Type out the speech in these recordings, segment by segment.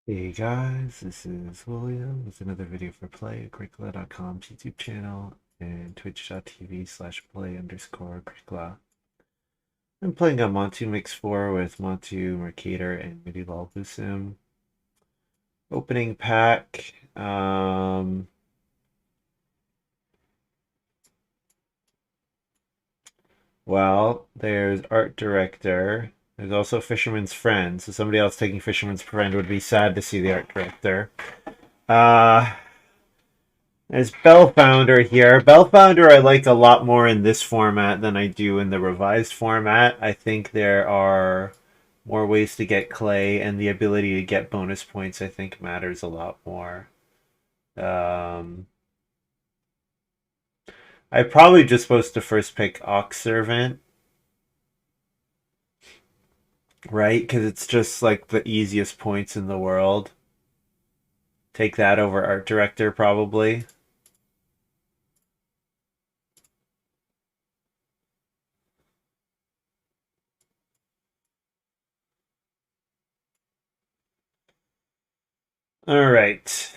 Hey guys, this is William with another video for Play-agricola.com's YouTube channel and twitch.tv/play_agricola. I'm playing a Montu Mix 4 with Montu, Mercator, and Midilolbusim. Opening pack. Well, there's Art Director. There's also Fisherman's Friend, so somebody else taking Fisherman's Friend would be sad to see the Art Director. Uh, There's Bellfounder here. Bellfounder I like a lot more in this format than I do in the revised format. I think there are more ways to get clay, and the ability to get bonus points I think matters a lot more. I'm probably just supposed to first pick Ox Servant, right? Because it's just like the easiest points in the world. Take that over Art Director probably. All right.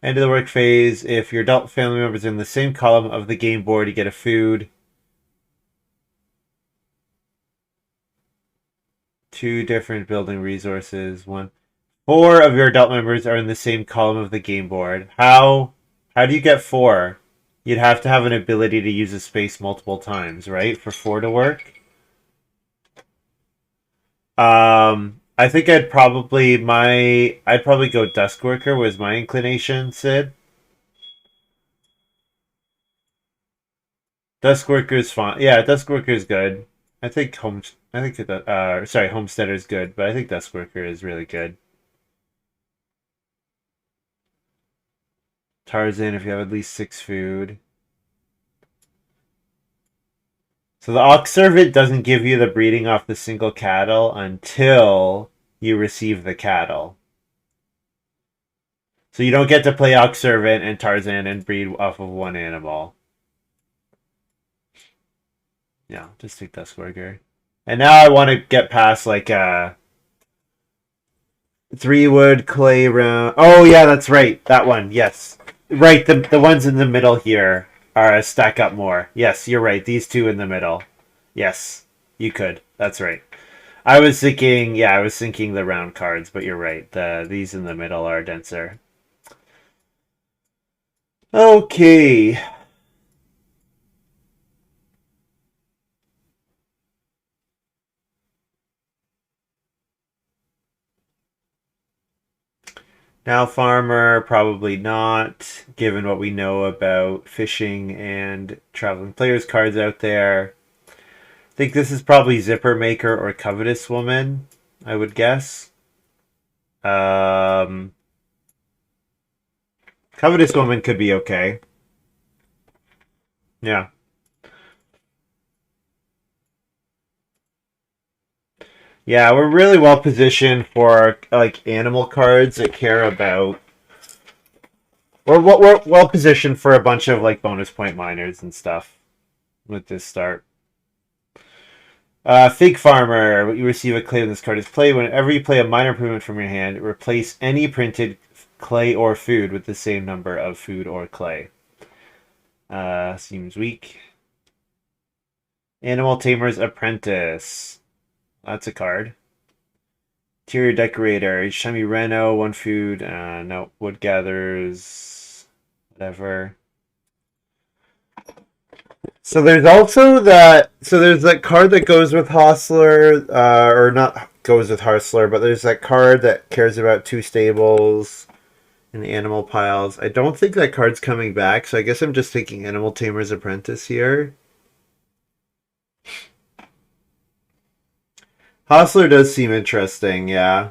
End of the work phase. If your adult family members are in the same column of the game board, you get a food. Two different building resources. One. Four of your adult members are in the same column of the game board. How do you get four? You'd have to have an ability to use a space multiple times, right? For four to work. I think I'd probably go Dusk Worker was my inclination, Sid. Dusk Worker is fine. Yeah, Dusk Worker is good. Homesteader is good, but I think Dusk Worker is really good. Tarzan if you have at least 6 food. So the Ox Servant doesn't give you the breeding off the single cattle until you receive the cattle. So you don't get to play Ox Servant and Tarzan and breed off of one animal. Yeah, just take Dusk Worker. And now I want to get past like 3 wood clay round. Oh yeah, that's right. That one. Yes. Right, the ones in the middle here are stack up more. Yes, you're right. These two in the middle. Yes, you could. That's right. I was thinking the round cards, but you're right. These in the middle are denser. Okay. Now farmer, probably not, given what we know about fishing and traveling players cards out there. I think this is probably Zipper Maker or Covetous Woman, I would guess. Um, Covetous Woman could be okay. Yeah. Yeah, we're really well positioned for like animal cards that care about. We're well positioned for a bunch of like bonus point miners and stuff with this start. Fig Farmer. You receive a clay when this card is played. Whenever you play a minor improvement from your hand, replace any printed clay or food with the same number of food or clay. Seems weak. Animal Tamer's Apprentice. That's a card. Interior Decorator. Each time you reno, one food. No. Wood Gatherers. Whatever. So there's also that. So there's that card that goes with Hostler, or not goes with Hostler, but there's that card that cares about 2 stables and animal piles. I don't think that card's coming back, so I guess I'm just taking Animal Tamer's Apprentice here. Hostler does seem interesting, yeah.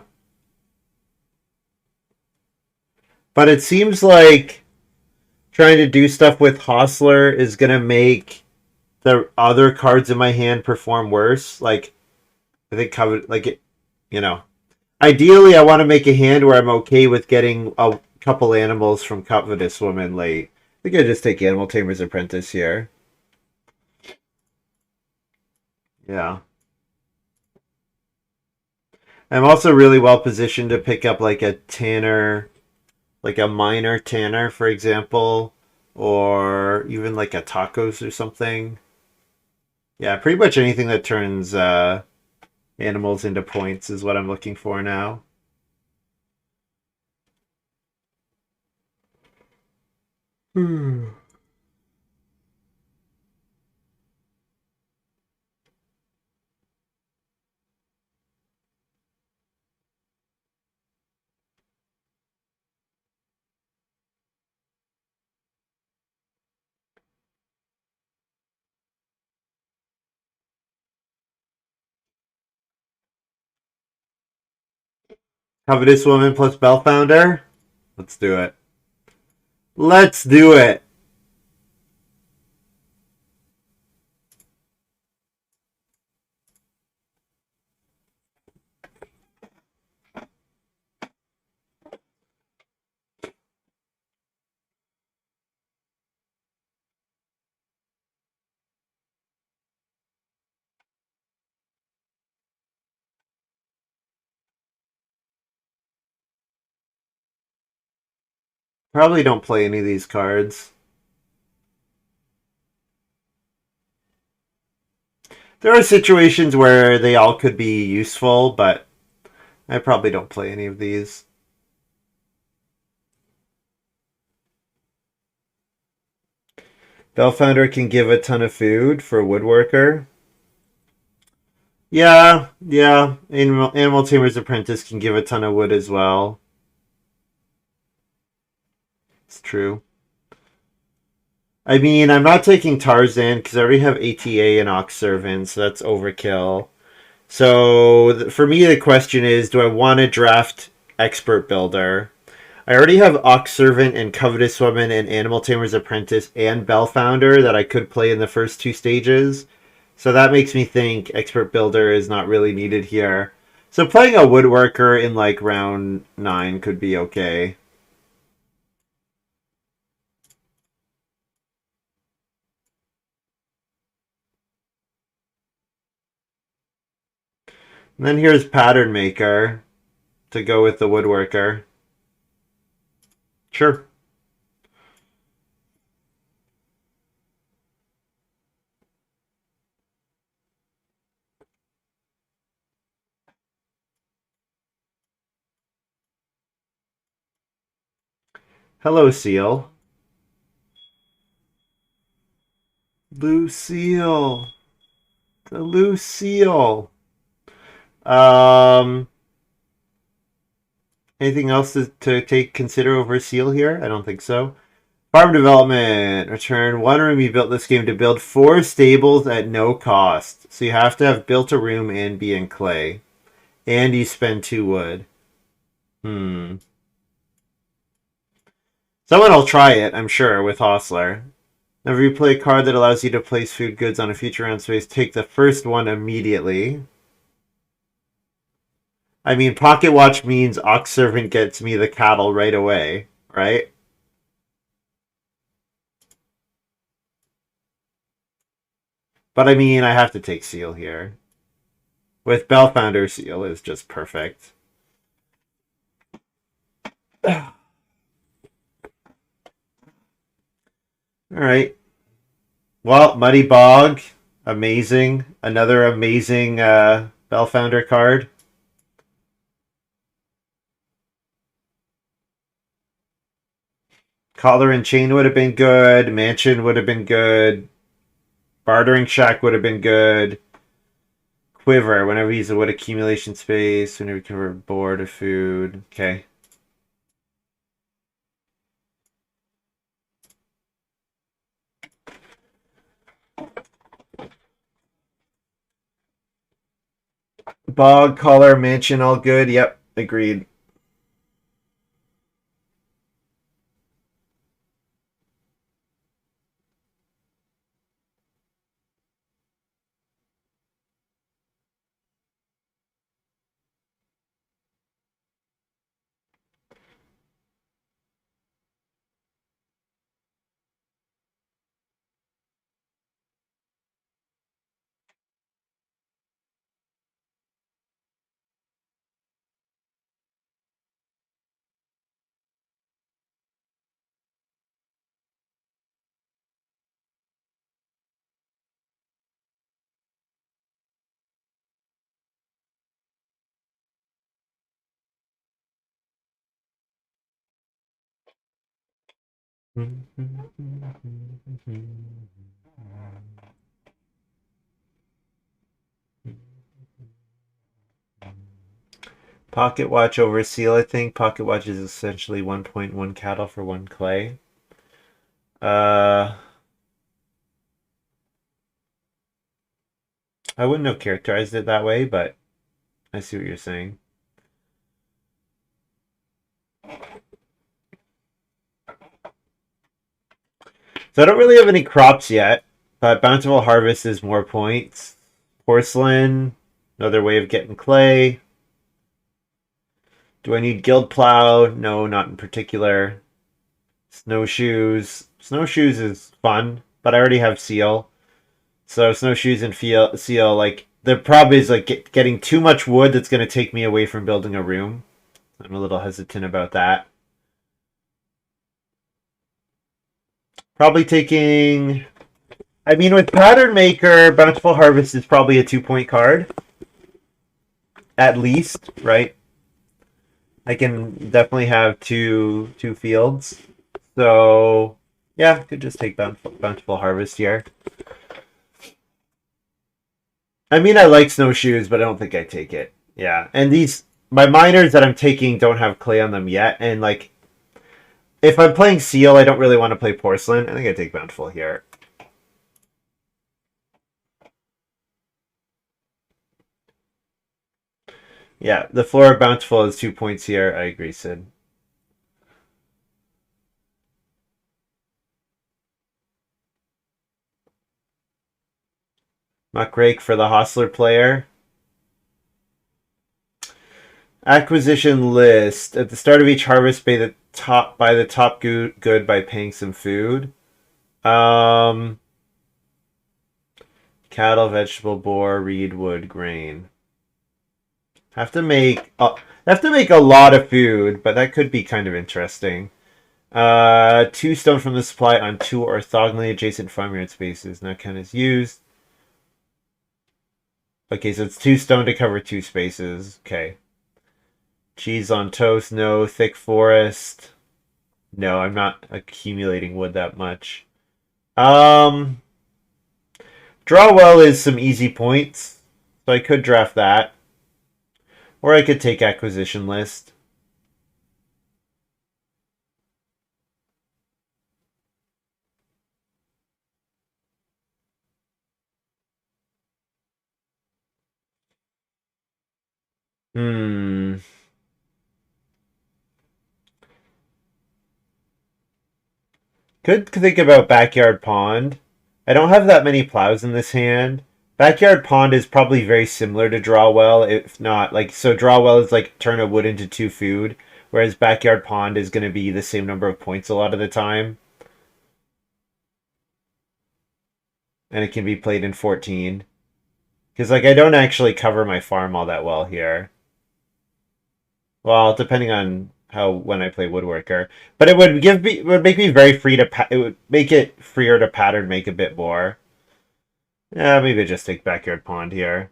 But it seems like trying to do stuff with Hostler is gonna make the other cards in my hand perform worse. Like I think covered like it, you know. Ideally, I want to make a hand where I'm okay with getting a couple animals from Covetous Woman late. I think I just take Animal Tamer's Apprentice here. Yeah. I'm also really well positioned to pick up like a tanner, like a minor tanner, for example, or even like a tacos or something. Yeah, pretty much anything that turns animals into points is what I'm looking for now. Hmm. Covetous Woman plus Bellfounder? Let's do it. Let's do it. Probably don't play any of these cards. There are situations where they all could be useful, but I probably don't play any of these. Bellfounder can give a ton of food for a woodworker. Yeah, yeah. Animal Tamer's Apprentice can give a ton of wood as well. It's true. I mean, I'm not taking Tarzan because I already have ATA and Ox Servant, so that's overkill. So for me, the question is, do I want to draft Expert Builder? I already have Ox Servant and Covetous Woman and Animal Tamer's Apprentice and Bellfounder that I could play in the first two stages. So that makes me think Expert Builder is not really needed here. So playing a Woodworker in like round 9 could be okay. And then here's Pattern Maker to go with the Woodworker. Sure. Hello, Seal. Lucille. The Lucille. Um, anything else to take consider over Seal here? I don't think so. Farm development. Return one room you built this game to build 4 stables at no cost. So you have to have built a room and be in clay. And you spend 2 wood. Hmm. Someone will try it, I'm sure, with Hostler. Whenever you play a card that allows you to place food goods on a future round space, take the first one immediately. I mean, Pocket Watch means Ox Servant gets me the cattle right away, right? But I mean, I have to take Seal here. With Bellfounder, Seal is just perfect. All right. Well, Muddy Bog, amazing. Another amazing Bellfounder card. Collar and Chain would have been good. Mansion would have been good. Bartering Shack would have been good. Quiver, whenever you use a wood accumulation space, whenever you cover a board of food. Okay. Bog, Collar, Mansion, all good. Yep, agreed. Pocket watch over seal, I think. Pocket watch is essentially 1.1 cattle for 1 clay. I wouldn't have characterized it that way, but I see what you're saying. So I don't really have any crops yet, but Bountiful Harvest is more points. Porcelain, another way of getting clay. Do I need Guild Plow? No, not in particular. Snowshoes. Snowshoes is fun, but I already have Seal. So Snowshoes and Seal, like, the problem is like getting too much wood that's going to take me away from building a room. I'm a little hesitant about that. Probably taking... I mean, with Pattern Maker, Bountiful Harvest is probably a 2-point card. At least, right? I can definitely have two fields. So, yeah, could just take Bountiful Harvest here. I mean, I like Snowshoes, but I don't think I take it. Yeah, and my miners that I'm taking don't have clay on them yet, and like, if I'm playing Seal, I don't really want to play Porcelain. I think I take Bountiful here. Yeah, the floor of Bountiful is 2 points here. I agree, Sid. Muckrake for the Hostler player. Acquisition list. At the start of each harvest, buy the top good by paying some food. Cattle, vegetable, boar, reed, wood, grain. Have to make a lot of food, but that could be kind of interesting. 2 stone from the supply on 2 orthogonally adjacent farmyard spaces. Now count as used. Okay, so it's 2 stone to cover 2 spaces. Okay. Cheese on toast, no. Thick forest. No, I'm not accumulating wood that much. Draw well is some easy points, so I could draft that. Or I could take acquisition list. Hmm. Could think about Backyard Pond. I don't have that many plows in this hand. Backyard Pond is probably very similar to Draw Well, if not like so. Draw Well is like turn a wood into 2 food, whereas Backyard Pond is going to be the same number of points a lot of the time, and it can be played in 14. Because like I don't actually cover my farm all that well here. Well, depending on how when I play Woodworker, but it would make me very free to it would make it freer to pattern make a bit more. Yeah, maybe just take Backyard Pond here.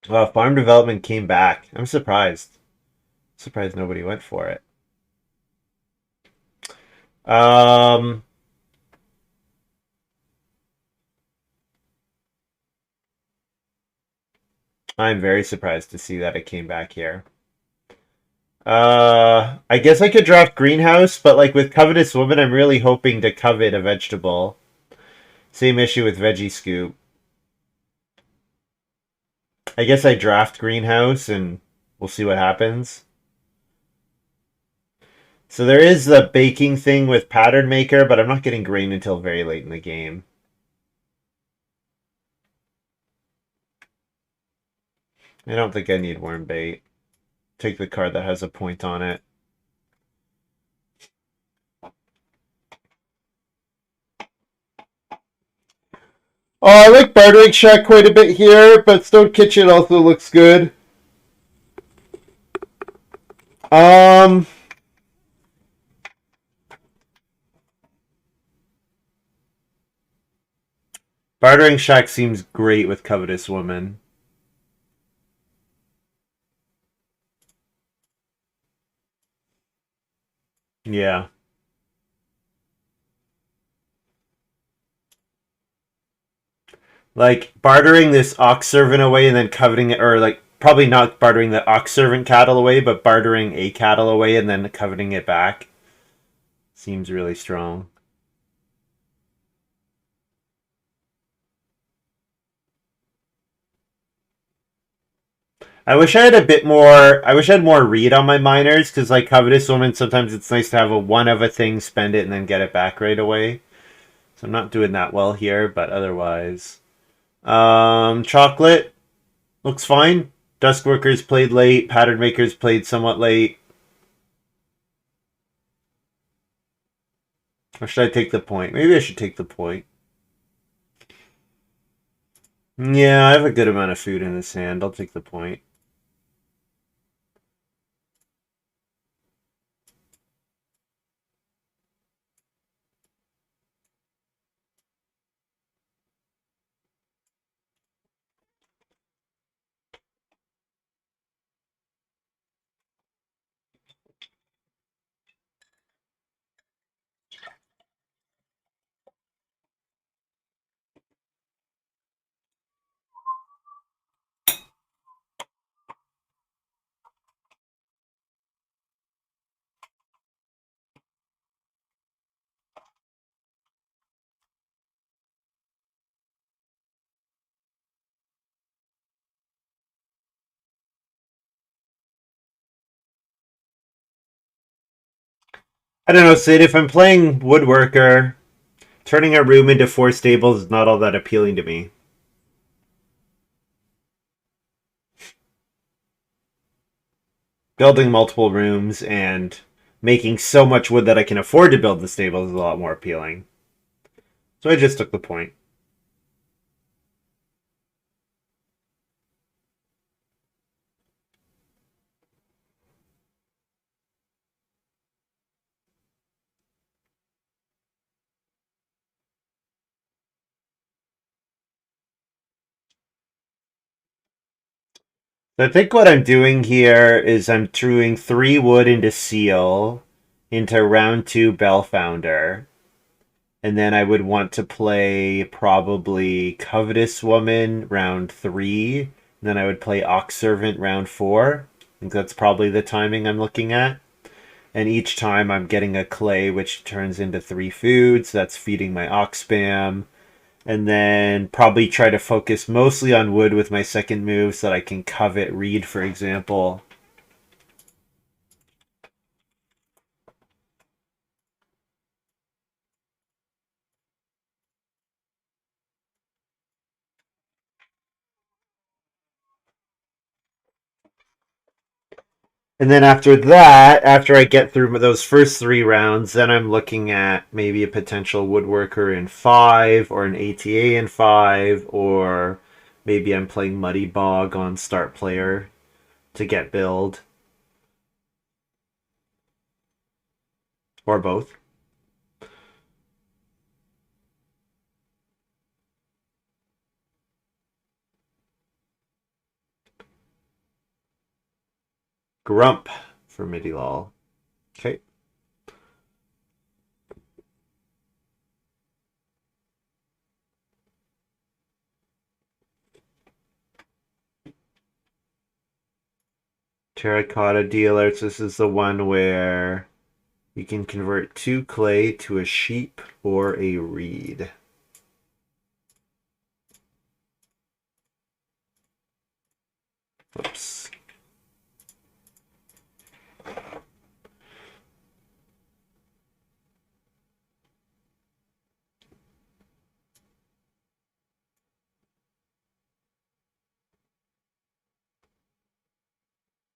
Well, farm development came back. I'm surprised. Surprised nobody went for it. Um, I'm very surprised to see that it came back here. I guess I could draft Greenhouse, but like with Covetous Woman, I'm really hoping to covet a vegetable. Same issue with Veggie Scoop. I guess I draft Greenhouse and we'll see what happens. So there is the baking thing with Pattern Maker, but I'm not getting grain until very late in the game. I don't think I need Worm Bait. Take the card that has a point on it. I like Bartering Shack quite a bit here, but Stone Kitchen also looks good. Um, Bartering Shack seems great with Covetous Woman. Yeah. Like bartering this ox servant away and then coveting it, or like probably not bartering the ox servant cattle away, but bartering a cattle away and then coveting it back seems really strong. I wish I had a bit more. I wish I had more read on my miners because, like Covetous Woman, sometimes it's nice to have a one of a thing, spend it, and then get it back right away. So I'm not doing that well here, but otherwise, chocolate looks fine. Dusk Workers played late. Pattern Makers played somewhat late. Or should I take the point? Maybe I should take the point. Yeah, I have a good amount of food in this hand. I'll take the point. I don't know, Sid. If I'm playing Woodworker, turning a room into 4 stables is not all that appealing to me. Building multiple rooms and making so much wood that I can afford to build the stables is a lot more appealing. So I just took the point. So I think what I'm doing here is I'm doing 3 wood into Seal, into round 2 Bellfounder, and then I would want to play probably Covetous Woman round 3, and then I would play Ox Servant round 4. I think that's probably the timing I'm looking at. And each time I'm getting a clay, which turns into 3 foods. That's feeding my ox spam. And then probably try to focus mostly on wood with my second move so that I can covet reed, for example. And then after that, after I get through those first 3 rounds, then I'm looking at maybe a potential woodworker in 5 or an ATA in 5, or maybe I'm playing Muddy Bog on start player to get build, or both. Grump for Midilol. Okay. Terracotta dealers. This is the one where you can convert 2 clay to a sheep or a reed. Oops.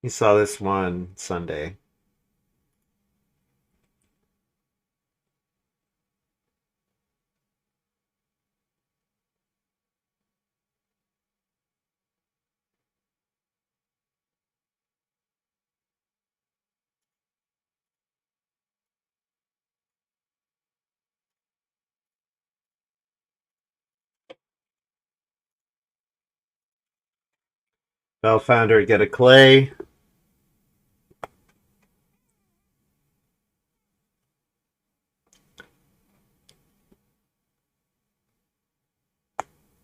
You saw this one Sunday. Bellfounder, get a clay.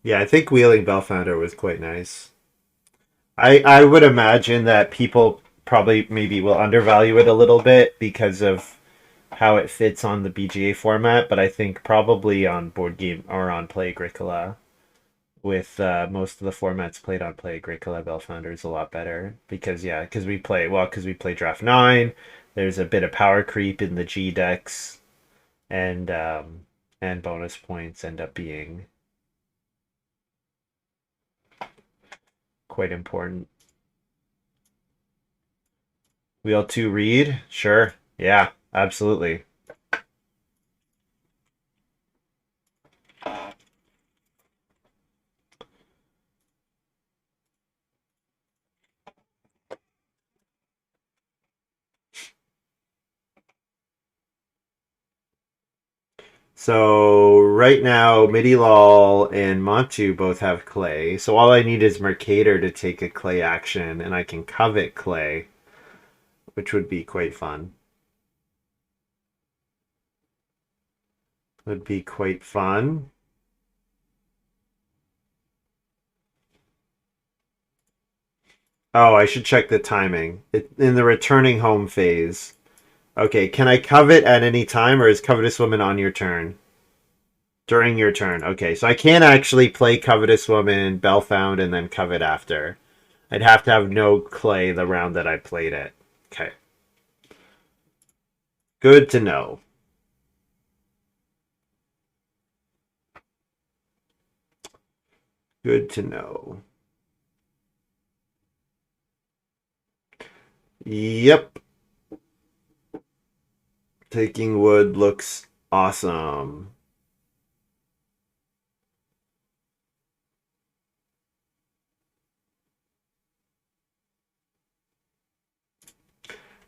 Yeah, I think wheeling Bellfounder was quite nice. I would imagine that people probably maybe will undervalue it a little bit because of how it fits on the BGA format, but I think probably on board game or on Play-agricola with most of the formats played on Play-agricola, Bellfounder is a lot better because because we play draft 9. There's a bit of power creep in the G decks, and bonus points end up being quite important. Wheel 2 read? Sure. Yeah, absolutely. So right now, Midilol and Montu both have clay. So all I need is Mercator to take a clay action, and I can covet clay, which would be quite fun. Would be quite fun. Oh, I should check the timing. In the returning home phase. Okay, can I covet at any time, or is Covetous Woman on your turn? During your turn. Okay, so I can't actually play Covetous Woman, Bellfound, and then covet after. I'd have to have no clay the round that I played it. Okay. Good to know. Good to know. Yep. Taking wood looks awesome.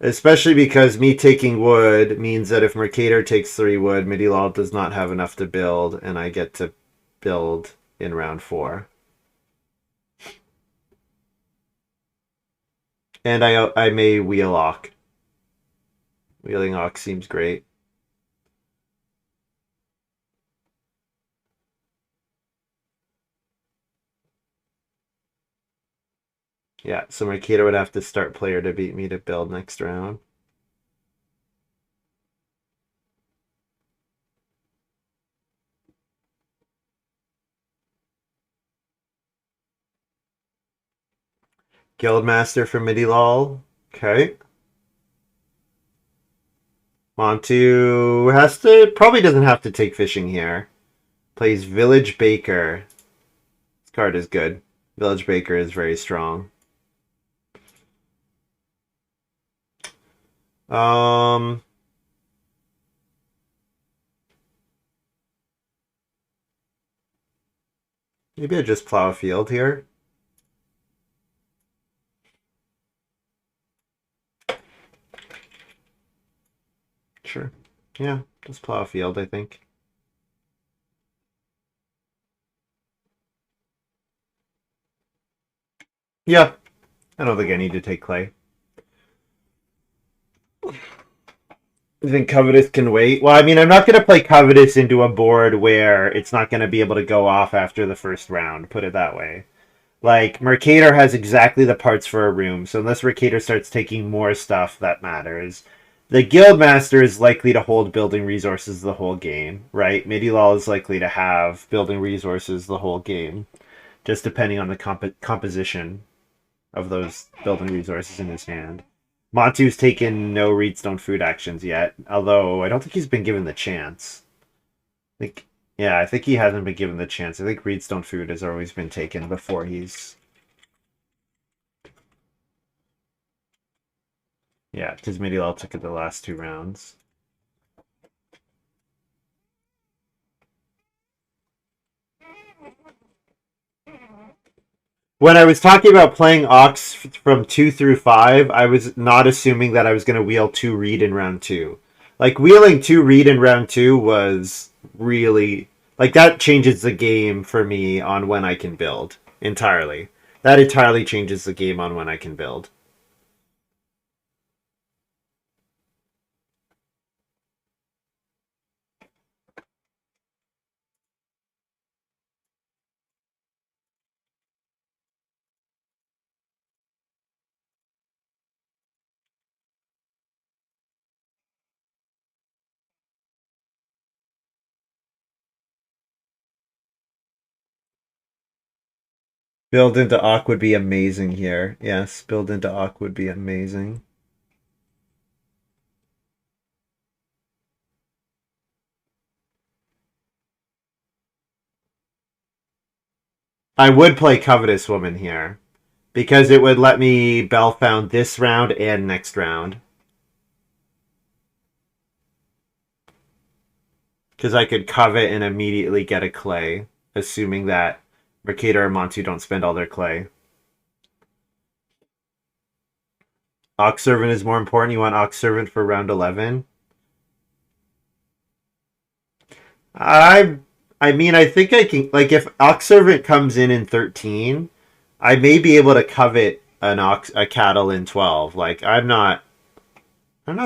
Especially because me taking wood means that if Mercator takes 3 wood, Midilol does not have enough to build, and I get to build in round 4. And I may wheel Ock. Wheeling Ock seems great. Yeah, so Mercator would have to start player to beat me to build next round. Guildmaster for Midilol. Okay. Montu probably doesn't have to take fishing here. Plays Village Baker. This card is good. Village Baker is very strong. Um, Maybe I just plow a field here. Sure. Yeah, just plow a field, I think. Yeah, I don't think I need to take clay. I think Covetous can wait. Well, I mean, I'm not going to play Covetous into a board where it's not going to be able to go off after the first round, put it that way. Like, Mercator has exactly the parts for a room, so unless Mercator starts taking more stuff, that matters. The Guildmaster is likely to hold building resources the whole game, right? Midilol is likely to have building resources the whole game, just depending on the composition of those building resources in his hand. Montu's taken no Reedstone food actions yet, although I don't think he's been given the chance. I think he hasn't been given the chance. I think Reedstone food has always been taken before he's. Yeah, because Midilol took it the last 2 rounds. When I was talking about playing Ox from 2 through 5, I was not assuming that I was going to wheel 2 read in round 2. Like, wheeling 2 read in round 2 was really. Like, that changes the game for me on when I can build entirely. That entirely changes the game on when I can build. Build into Aqu would be amazing here. Yes, build into Aqu would be amazing. I would play Covetous Woman here because it would let me Bellfound this round and next round. Because I could covet and immediately get a clay, assuming that Mercator or Montu don't spend all their clay. Ox Servant is more important. You want Ox Servant for round 11? I I mean, I think I can, like, if Ox Servant comes in 13, I may be able to covet a cattle in 12. Like, I'm not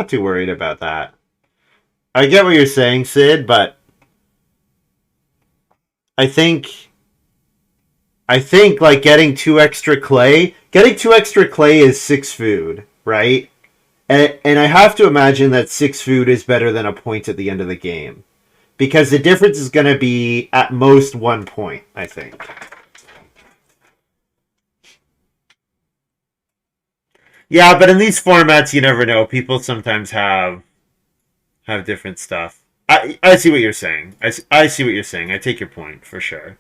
too worried about that. I get what you're saying, Sid, but I think I think like getting two extra clay is 6 food, right? And I have to imagine that 6 food is better than a point at the end of the game. Because the difference is going to be at most 1 point, I think. Yeah, but in these formats, you never know. People sometimes have different stuff. I see what you're saying. I see what you're saying. I take your point for sure.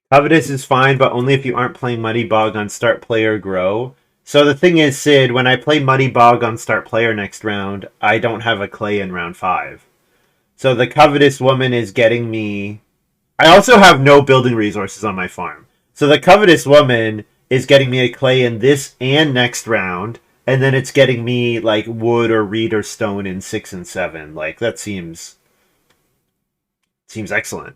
Covetous is fine, but only if you aren't playing Muddy Bog on Start Player Grow. So the thing is, Sid, when I play Muddy Bog on Start Player next round, I don't have a clay in round 5. So the Covetous Woman is getting me. I also have no building resources on my farm. So the Covetous Woman is getting me a clay in this and next round, and then it's getting me like wood or reed or stone in 6 and 7. Like that seems excellent.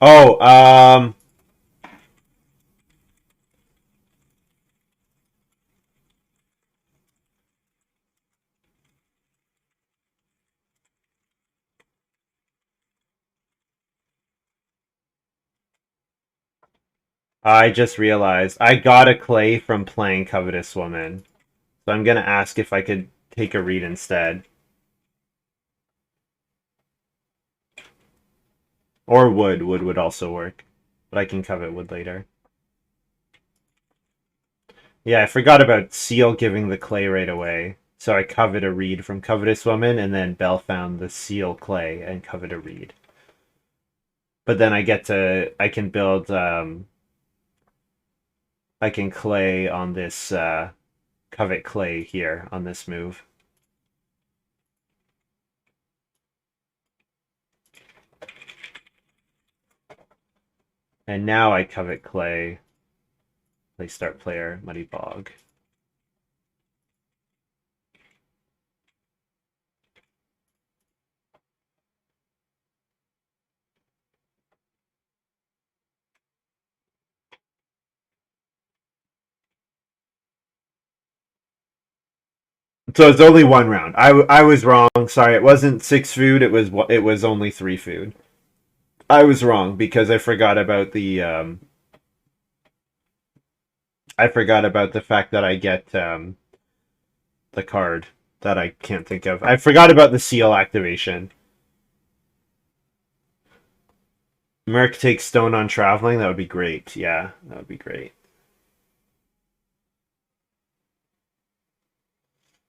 Oh, I just realized I got a clay from playing Covetous Woman. So I'm gonna ask if I could take a read instead. Or wood. Wood would also work. But I can covet wood later. Yeah, I forgot about Seal giving the clay right away. So I covet a reed from Covetous Woman, and then Belle found the Seal clay and covet a reed. But then I can build, I can clay on this, covet clay here on this move. And now I covet clay, play start player, Muddy Bog. So it's only one round. I was wrong. Sorry, it wasn't 6 food. It was only 3 food. I was wrong because I forgot about the fact that I get the card that I can't think of. I forgot about the seal activation. Merc takes stone on traveling. That would be great. Yeah, that would be great.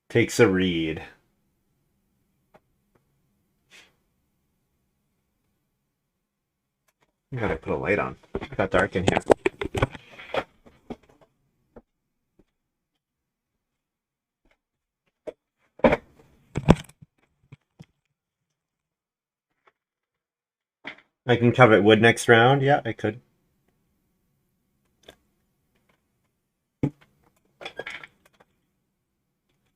Takes a read. I gotta put a light on. It got dark in here. I can covet wood next round. Yeah, I could.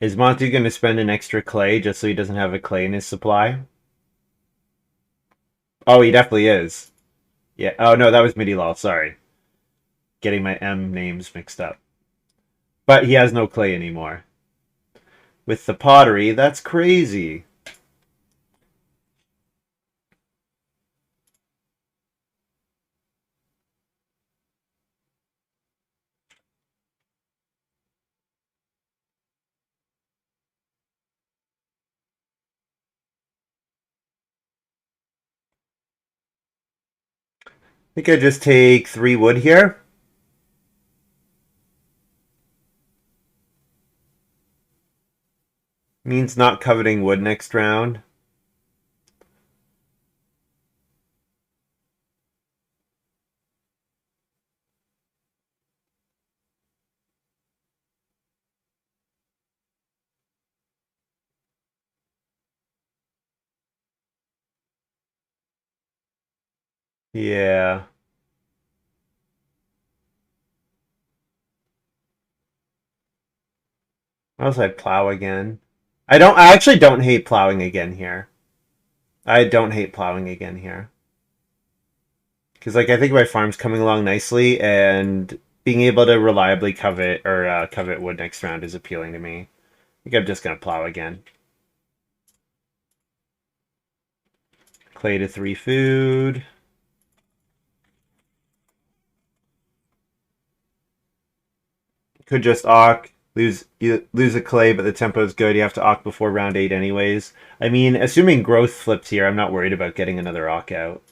Is Montu going to spend an extra clay just so he doesn't have a clay in his supply? Oh, he definitely is. Yeah. Oh, no, that was Midilol. Sorry. Getting my M names mixed up. But he has no clay anymore. With the pottery, that's crazy. I think I just take 3 wood here. Means not coveting wood next round. Yeah. Else I'd plow again. I actually don't hate plowing again here. I don't hate plowing again here. Because like I think my farm's coming along nicely, and being able to reliably covet wood next round is appealing to me. I think I'm just gonna plow again. Clay to 3 food. Could just you lose a clay, but the tempo is good. You have to awk before round 8 anyways. I mean, assuming growth flips here, I'm not worried about getting another awk out.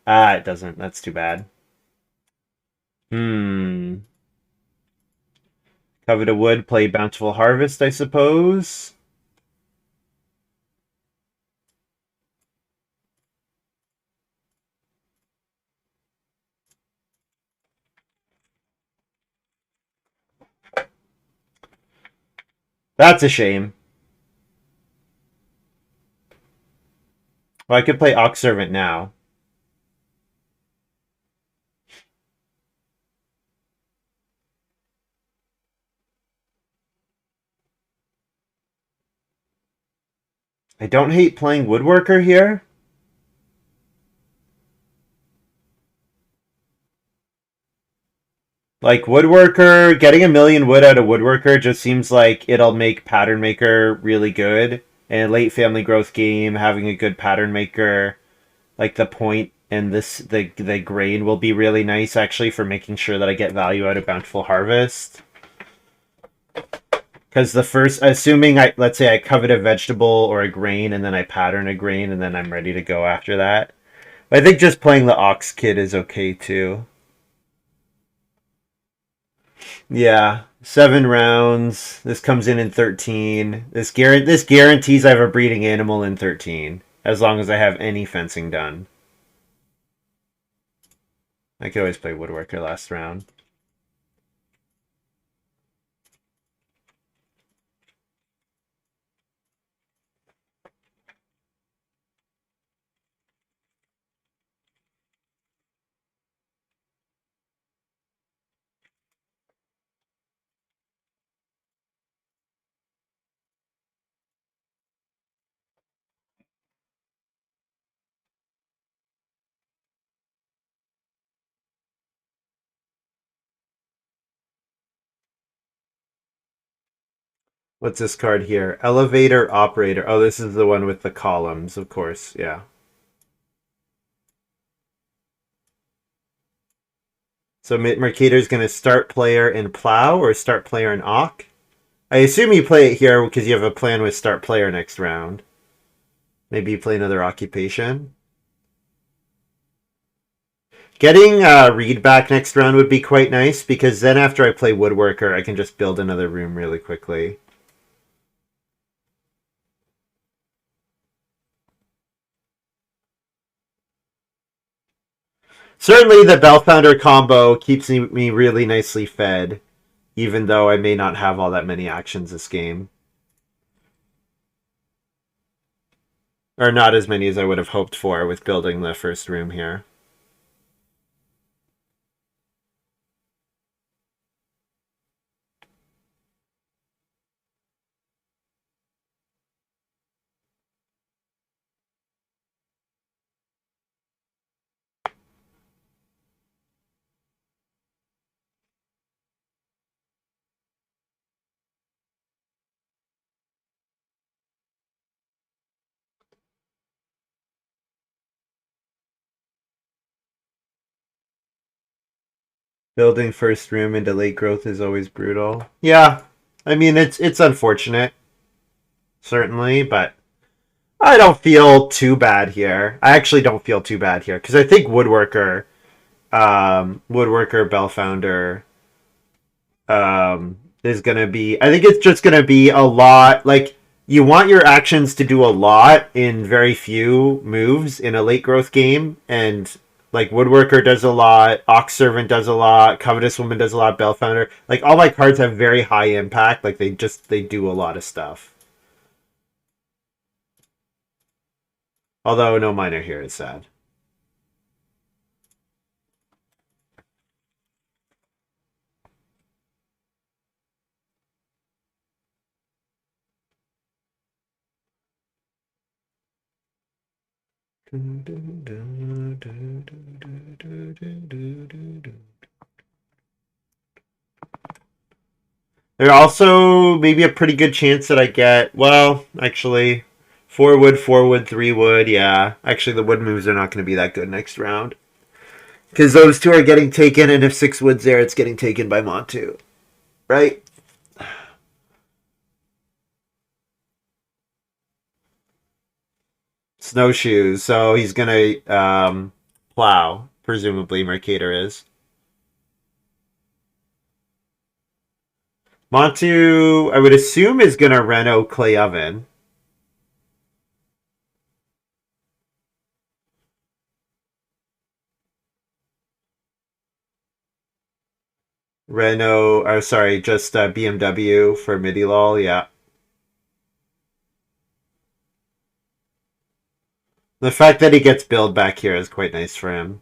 Ah, it doesn't. That's too bad. Hmm. Covet a wood, play bountiful harvest, I suppose. That's a shame. Well, I could play Ox Servant now. I don't hate playing Woodworker here. Like Woodworker, getting a million wood out of Woodworker just seems like it'll make Pattern Maker really good. And late family growth game, having a good Pattern Maker, like the point and the grain will be really nice actually for making sure that I get value out of Bountiful Harvest. Because the first, assuming let's say I covet a vegetable or a grain and then I pattern a grain and then I'm ready to go after that. I think just playing the Ox Kid is okay too. Yeah, 7 rounds. This comes in 13. This guarantees I have a breeding animal in 13, as long as I have any fencing done. I could always play Woodworker last round. What's this card here? Elevator Operator. Oh, this is the one with the columns, of course. Yeah. So Mercator's going to start player in Plow or start player in Awk? I assume you play it here because you have a plan with start player next round. Maybe you play another occupation. Getting Reed back next round would be quite nice because then after I play Woodworker, I can just build another room really quickly. Certainly, the Bellfounder combo keeps me really nicely fed, even though I may not have all that many actions this game. Or not as many as I would have hoped for with building the first room here. Building first room into late growth is always brutal. Yeah, I mean it's unfortunate, certainly, but I don't feel too bad here. I actually don't feel too bad here because I think woodworker, Bellfounder, is gonna be. I think it's just gonna be a lot. Like you want your actions to do a lot in very few moves in a late growth game, and like woodworker does a lot, ox servant does a lot, covetous woman does a lot, Bellfounder. Like all my cards have very high impact. Like they do a lot of stuff. Although no miner here is sad. There's also maybe a pretty good chance that I get, well, actually, 4 wood, 3 wood. Yeah. Actually, the wood moves are not going to be that good next round. Because those two are getting taken, and if 6 wood's there, it's getting taken by Montu. Right? Snowshoes. So he's going to plow, presumably, Mercator is. Montu, I would assume, is going to reno clay oven. Renault, or sorry, just BMW for Midilol, yeah. The fact that he gets build back here is quite nice for him.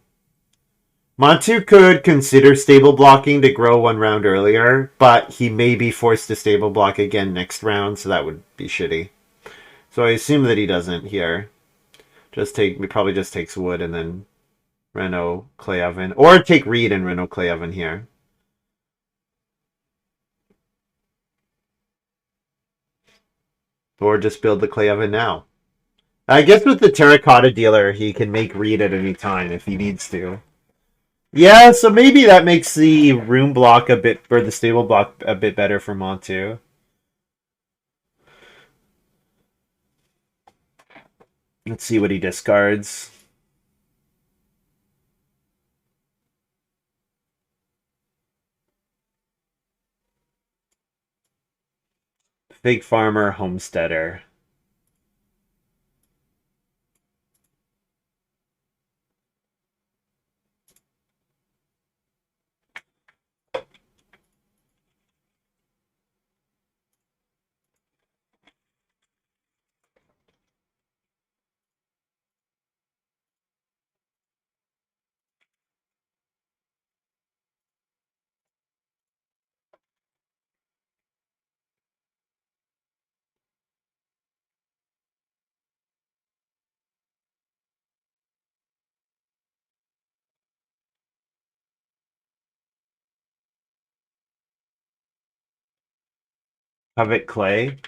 Montu could consider stable blocking to grow 1 round earlier, but he may be forced to stable block again next round, so that would be shitty. So I assume that he doesn't here. Probably just takes wood and then Renault clay oven, or take reed and Renault clay oven here, or just build the clay oven now. I guess with the terracotta dealer, he can make reed at any time if he needs to. Yeah, so maybe that makes the room block a bit, or the stable block a bit better for Montu. Let's see what he discards. Fig farmer, homesteader. Covet clay.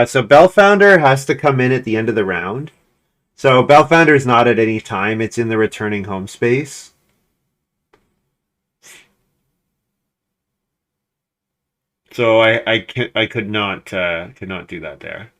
So Bellfounder has to come in at the end of the round. So Bellfounder is not at any time. It's in the returning home space. So I could not do that there.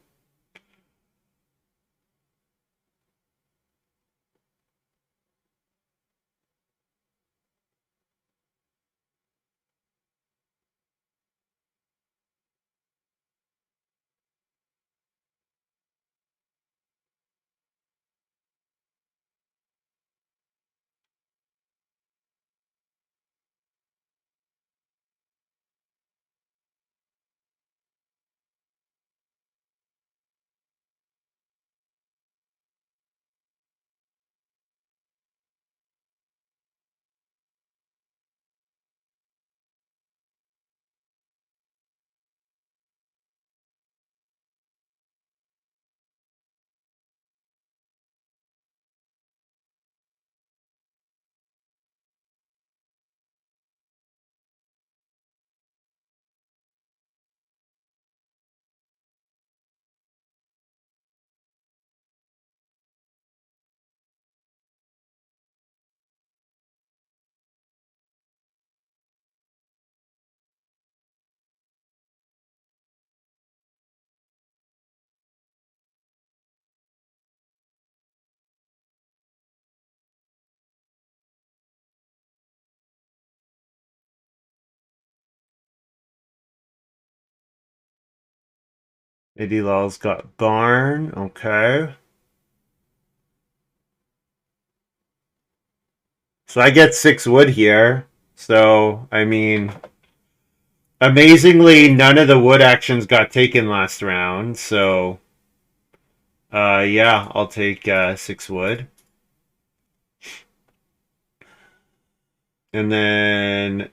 Midilol's got barn. Okay. So I get 6 wood here. So, I mean, amazingly, none of the wood actions got taken last round. So, yeah, I'll take 6 wood. And then,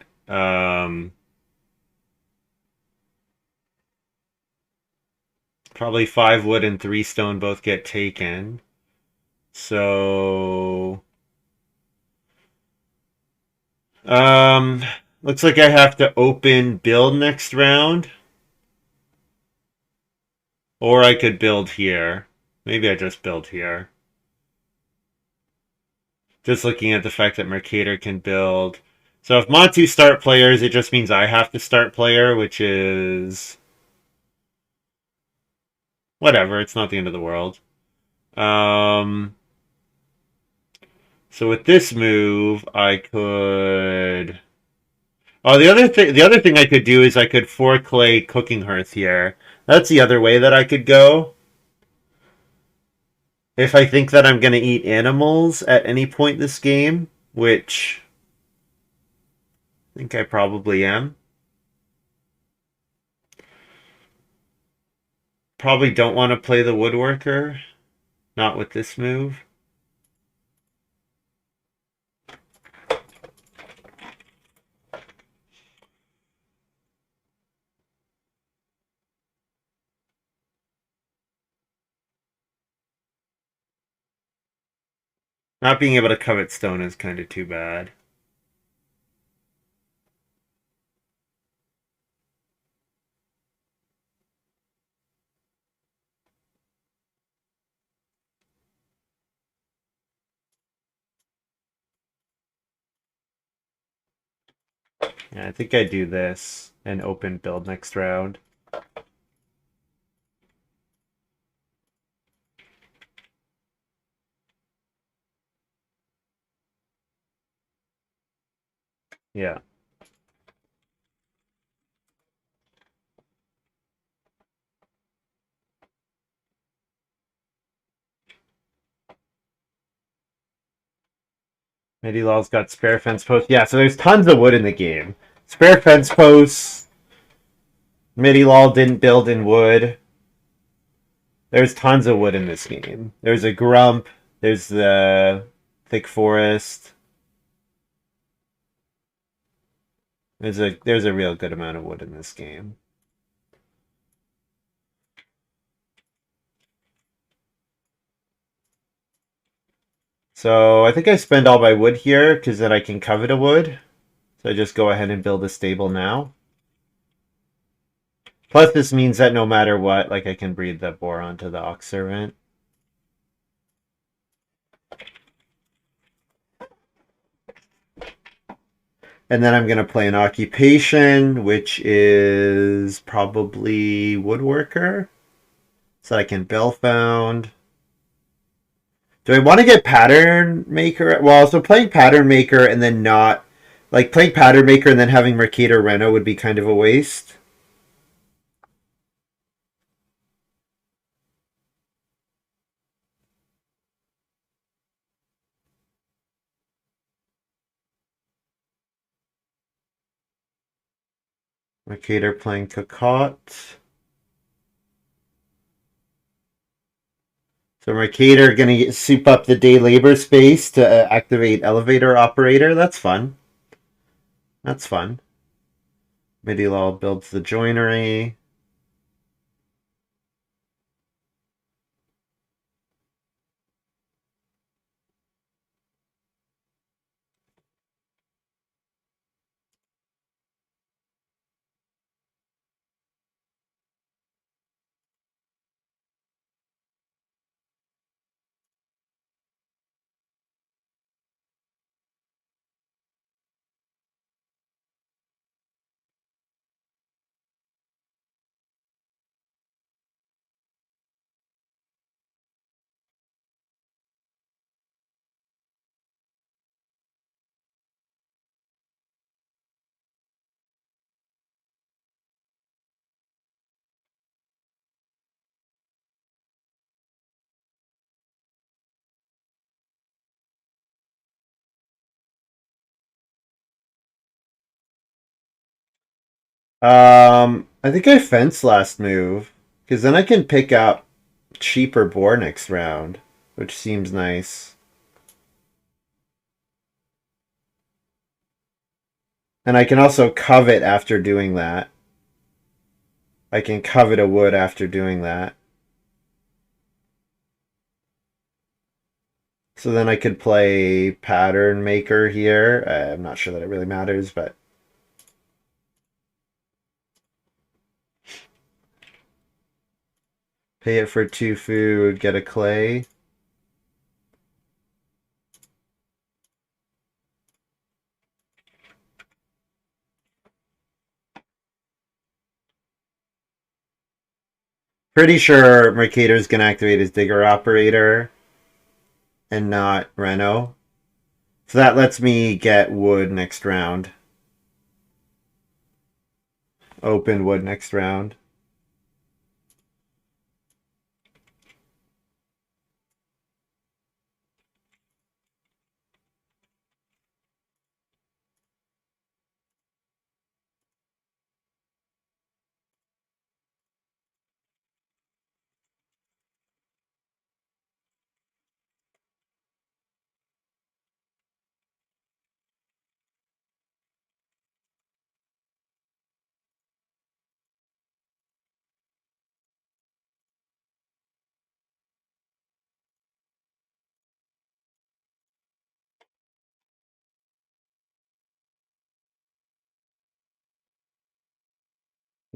probably 5 wood and 3 stone both get taken. So, um, looks like I have to open build next round. Or I could build here. Maybe I just build here. Just looking at the fact that Mercator can build. So if Montu start players, it just means I have to start player, which is... whatever, it's not the end of the world. Um, so with this move, I could... oh, the other thing I could do is I could 4 clay cooking hearth here. That's the other way that I could go. If I think that I'm going to eat animals at any point this game, which I think I probably am. Probably don't want to play the woodworker. Not with this move. Not being able to covet stone is kind of too bad. Yeah, I think I do this and open build next round. Yeah. Midilol's got spare fence posts. Yeah, so there's tons of wood in the game. Spare fence posts. Midilol didn't build in wood. There's tons of wood in this game. There's a grump. There's the thick forest. There's a real good amount of wood in this game. So I think I spend all my wood here because then I can covet a wood. So I just go ahead and build a stable now. Plus this means that no matter what, like I can breed the boar onto the ox servant. And then I'm going to play an occupation, which is probably woodworker. So I can bellfound. Do I want to get pattern maker? Well, so playing pattern maker and then not... like playing pattern maker and then having mercator reno would be kind of a waste. Mercator playing cocotte. So Mercator going to soup up the day labor space to activate elevator operator. That's fun. That's fun. Midilol builds the joinery. I think I fence last move, because then I can pick up cheaper boar next round, which seems nice. And I can also covet after doing that. I can covet a wood after doing that. So then I could play Pattern Maker here. I'm not sure that it really matters, but pay it for 2 food, get a clay. Pretty sure Mercator's gonna activate his Digger Operator and not Reno. So that lets me get wood next round. Open wood next round.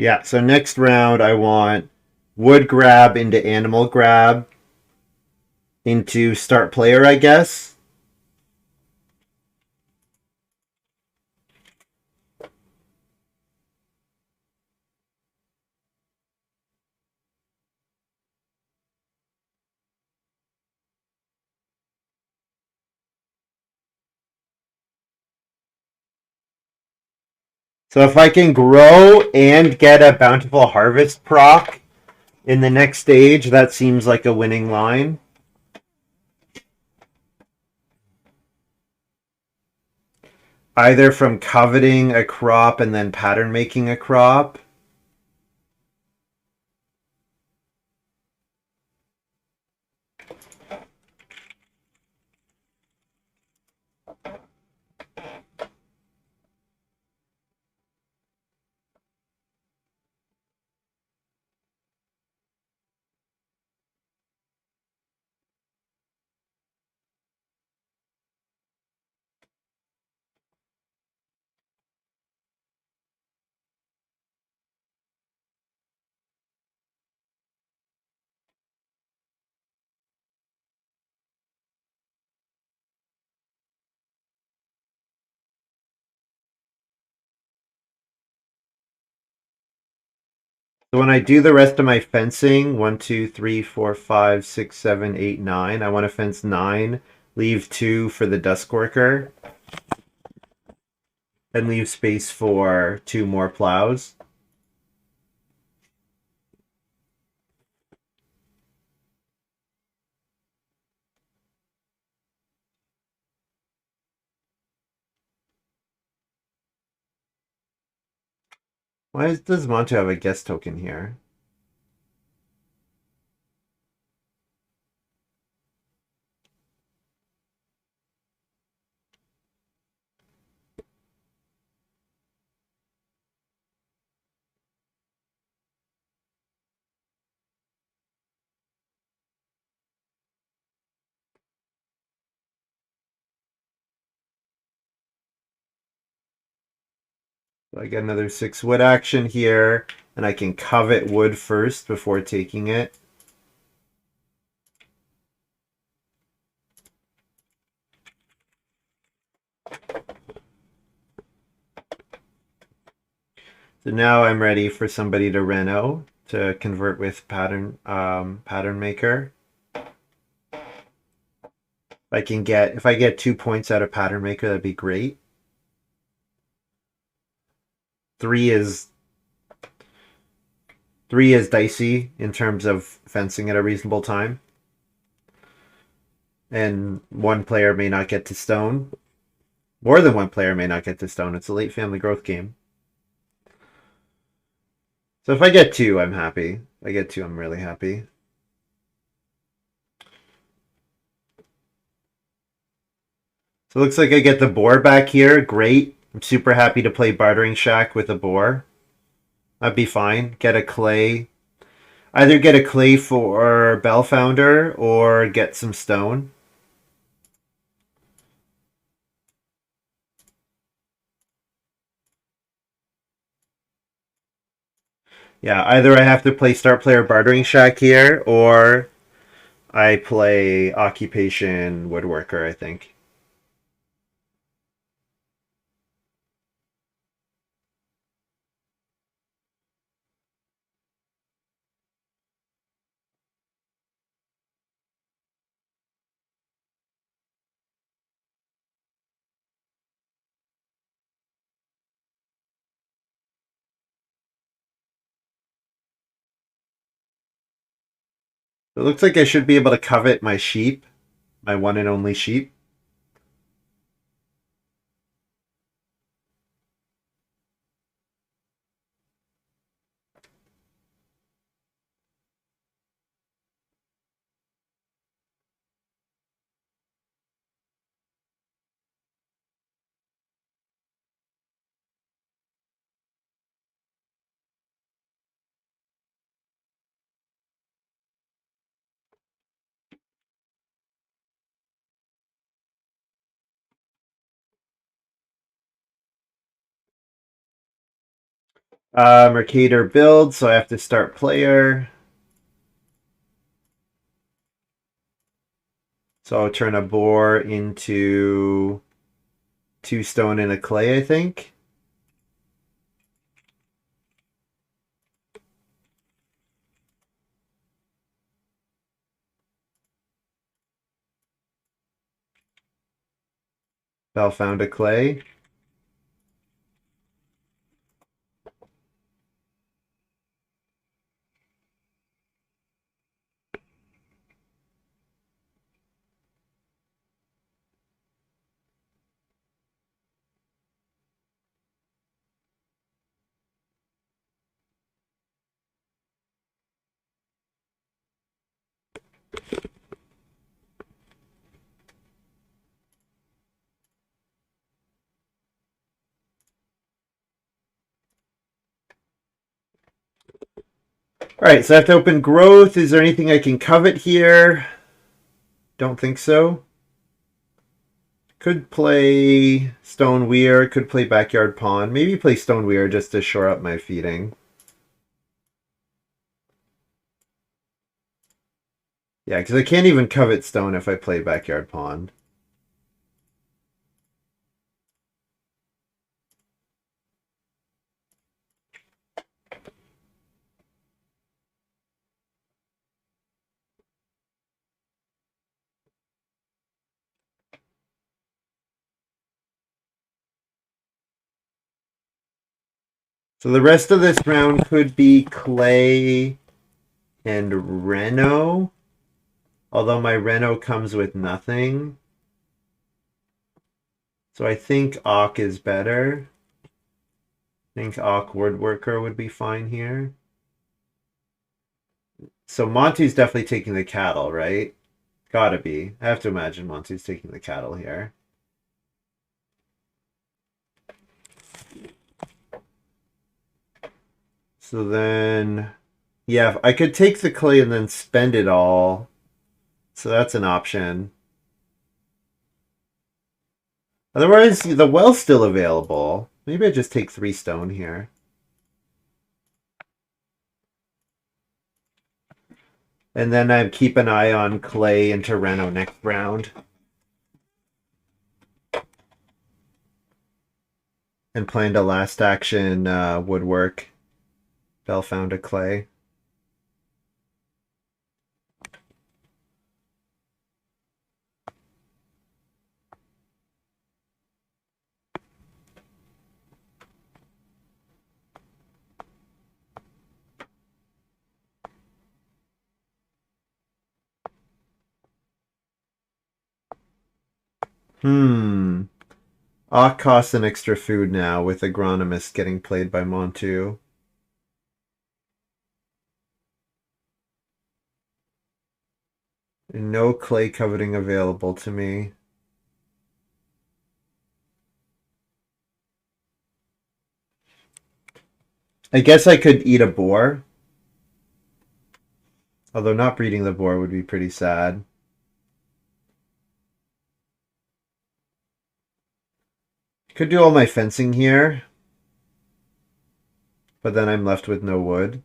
Yeah, so next round I want wood grab into animal grab into start player, I guess. So if I can grow and get a bountiful harvest proc in the next stage, that seems like a winning line. Either from coveting a crop and then pattern making a crop. So when I do the rest of my fencing, 1, 2, 3, 4, 5, 6, 7, 8, 9, I want to fence 9, leave 2 for the dusk worker, and leave space for 2 more plows. Why does Montu have a guest token here? So I get another 6 wood action here, and I can covet wood first before taking it. So now I'm ready for somebody to reno to convert with pattern maker. If I get 2 points out of pattern maker, that'd be great. 3 is 3 is dicey in terms of fencing at a reasonable time. And one player may not get to stone. More than one player may not get to stone. It's a late family growth game. So if I get two, I'm happy. If I get two, I'm really happy. So it looks like I get the boar back here. Great. I'm super happy to play Bartering Shack with a boar. That'd be fine. Get a clay. Either get a clay for Bellfounder or get some stone. Yeah, either I have to play Start Player Bartering Shack here or I play Occupation Woodworker, I think. It looks like I should be able to covet my sheep, my one and only sheep. Mercator build, so I have to start player. So I'll turn a boar into two stone and a clay, I think. Bell found a clay. Alright, so I have to open growth. Is there anything I can covet here? Don't think so. Could play Stone Weir, could play Backyard Pond. Maybe play Stone Weir just to shore up my feeding. Yeah, because I can't even covet stone if I play Backyard Pond. So the rest of this round could be Clay and Reno. Although my Reno comes with nothing. So I think Ock is better. I think Ock Woodworker would be fine here. So Montu's definitely taking the cattle, right? Gotta be. I have to imagine Montu's taking the cattle here. So then, yeah, I could take the clay and then spend it all. So that's an option. Otherwise, the well's still available. Maybe I just take 3 stone here. And then I keep an eye on clay and Reno next round. And planned a last action woodwork. Bell found a clay. Ock costs an extra food now with Agronomist getting played by Montu. No clay coveting available to me. I guess I could eat a boar. Although not breeding the boar would be pretty sad. Could do all my fencing here. But then I'm left with no wood.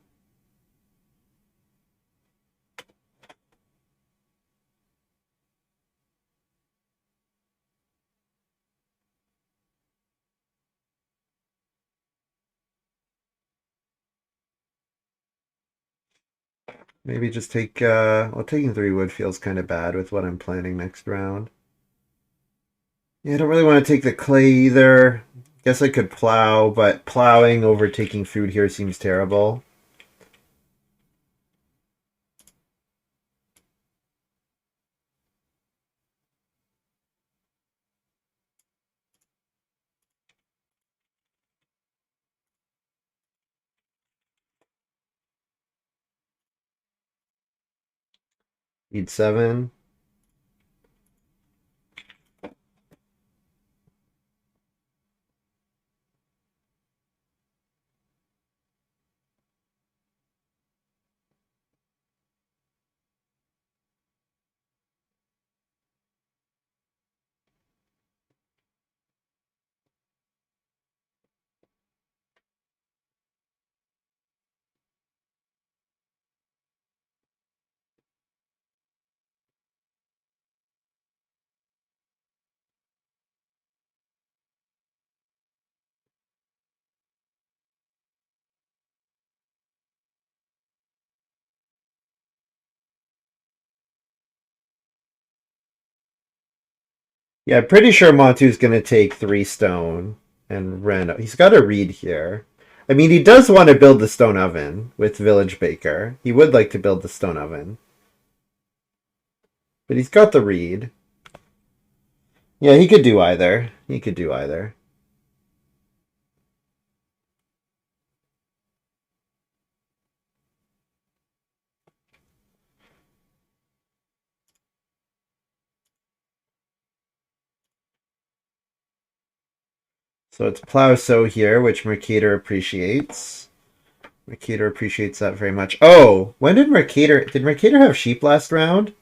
Maybe just take, well, taking 3 wood feels kind of bad with what I'm planning next round. Yeah, I don't really want to take the clay either. Guess I could plow, but plowing over taking food here seems terrible. Need 7. Yeah, I'm pretty sure Montu's going to take 3 stone and rent. He's got a reed here. I mean, he does want to build the stone oven with Village Baker. He would like to build the stone oven. But he's got the reed. Yeah, he could do either. He could do either. So it's plow sow here, which Mercator appreciates. Mercator appreciates that very much. Oh, when did Mercator have sheep last round?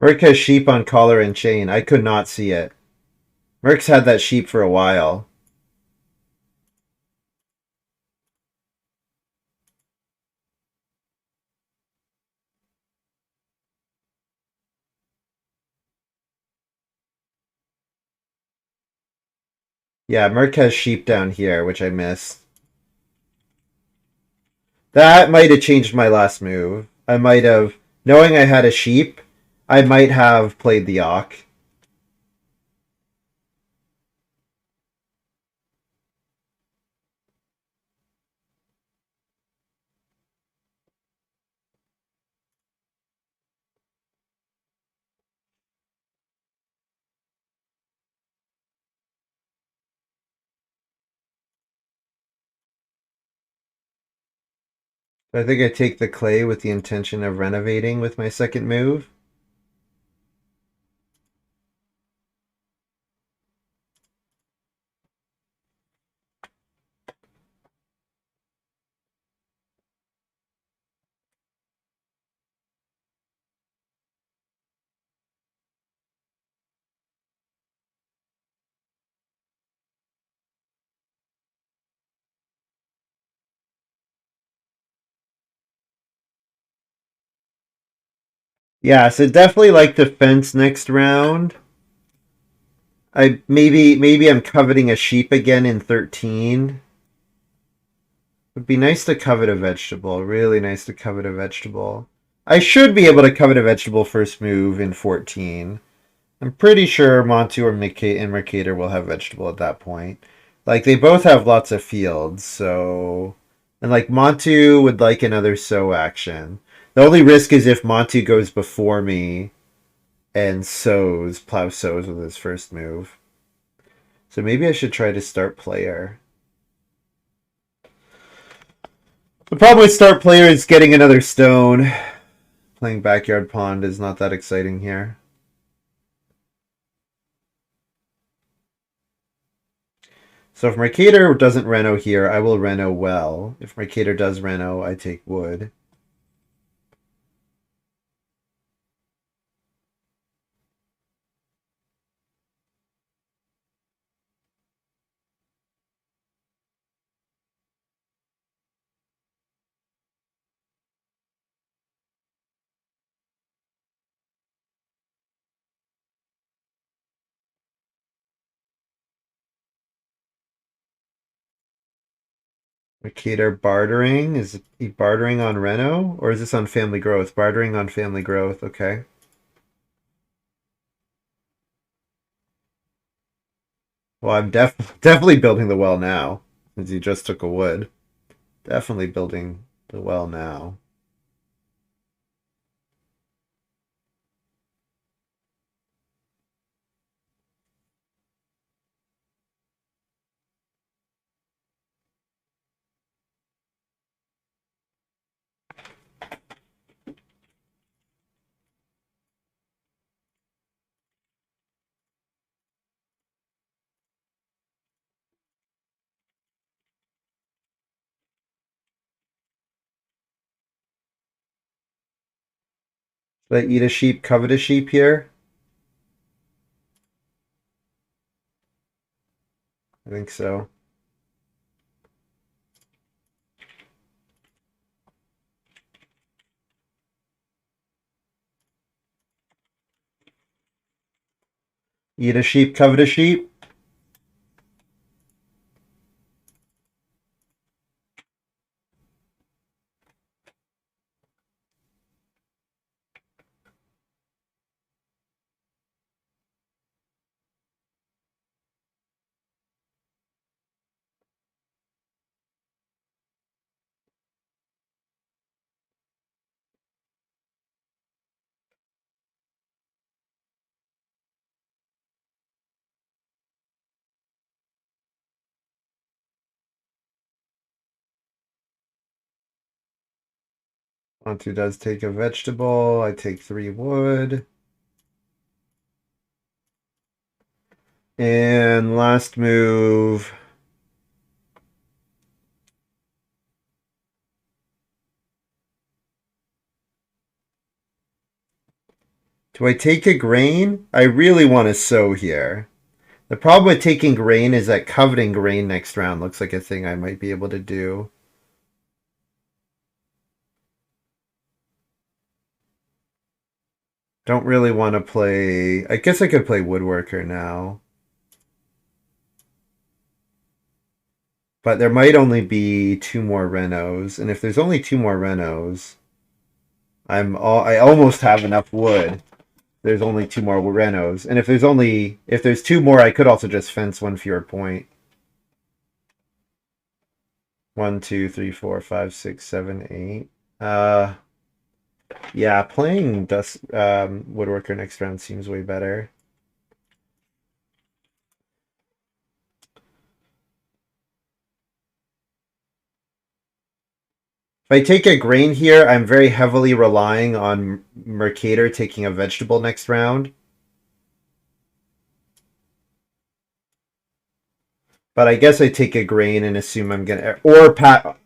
Merc has sheep on collar and chain. I could not see it. Merc's had that sheep for a while. Yeah, Merc has sheep down here, which I missed. That might have changed my last move. I might have, knowing I had a sheep, I might have played the Ock. I think I take the clay with the intention of renovating with my second move. Yeah, so definitely like the fence next round. I maybe I'm coveting a sheep again in 13. Would be nice to covet a vegetable. Really nice to covet a vegetable. I should be able to covet a vegetable first move in 14. I'm pretty sure Montu or Mercator will have vegetable at that point. Like they both have lots of fields, so And like Montu would like another sow action. The only risk is if Montu goes before me and plow sows with his first move. So maybe I should try to start player. The problem with start player is getting another stone. Playing backyard pond is not that exciting here. So if mercator doesn't reno here, I will reno well. If mercator does reno, I take wood. Mercator bartering? Is he bartering on reno? Or is this on family growth? Bartering on family growth, okay. Well, I'm definitely building the well now, since he just took a wood. Definitely building the well now. Should I eat a sheep, covet a sheep here? I think so. Eat a sheep, covet a sheep? Montu does take a vegetable. I take 3 wood. And last move. Do I take a grain? I really want to sow here. The problem with taking grain is that coveting grain next round looks like a thing I might be able to do. Don't really want to play... I guess I could play woodworker now. But there might only be 2 more renos, and if there's only 2 more renos, I almost have enough wood. There's only 2 more renos, and if there's 2 more, I could also just fence 1 fewer point. 1, 2, 3, 4, 5, 6, 7, 8. Yeah, playing dust woodworker next round seems way better. If I take a grain here, I'm very heavily relying on Mercator taking a vegetable next round. But I guess I take a grain and assume I'm gonna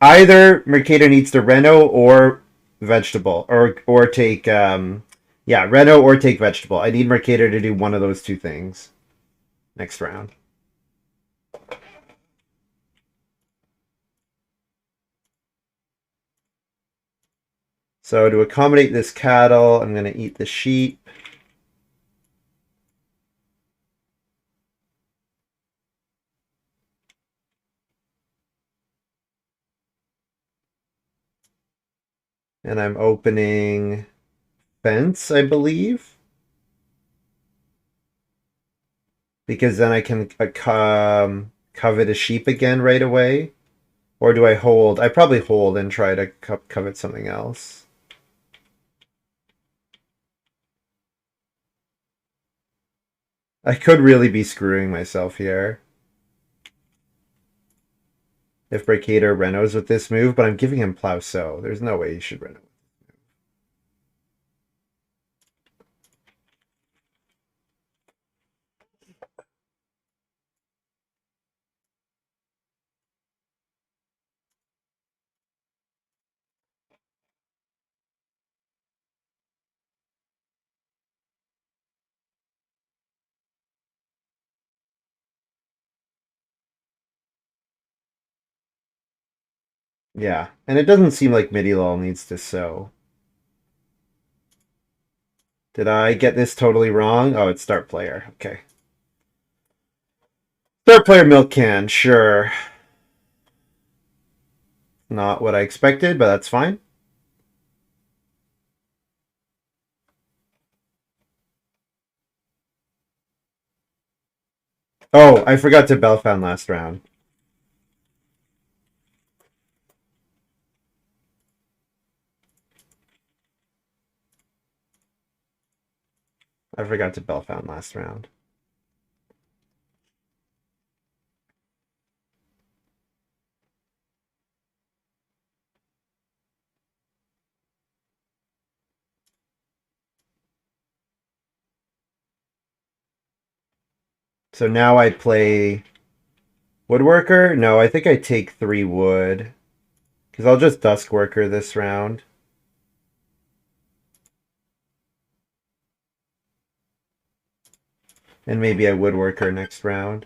either Mercator needs to Reno or vegetable or take yeah, Reno or take vegetable. I need Mercator to do one of those 2 things next round. So to accommodate this cattle, I'm gonna eat the sheep. And I'm opening fence, I believe. Because then I can covet a sheep again right away. Or do I hold? I probably hold and try to covet something else. I could really be screwing myself here if mercator renos with this move, but I'm giving him plow sow. There's no way he should reno. Yeah, and it doesn't seem like Midilol needs to sow. Did I get this totally wrong? Oh, it's start player. Okay. Start player milk can, sure. Not what I expected, but that's fine. Oh, I forgot to Bellfound last round. I forgot to Bellfound last round. So now I play Woodworker? No, I think I take 3 wood. Because I'll just Duskworker this round. And maybe I Woodworker next round.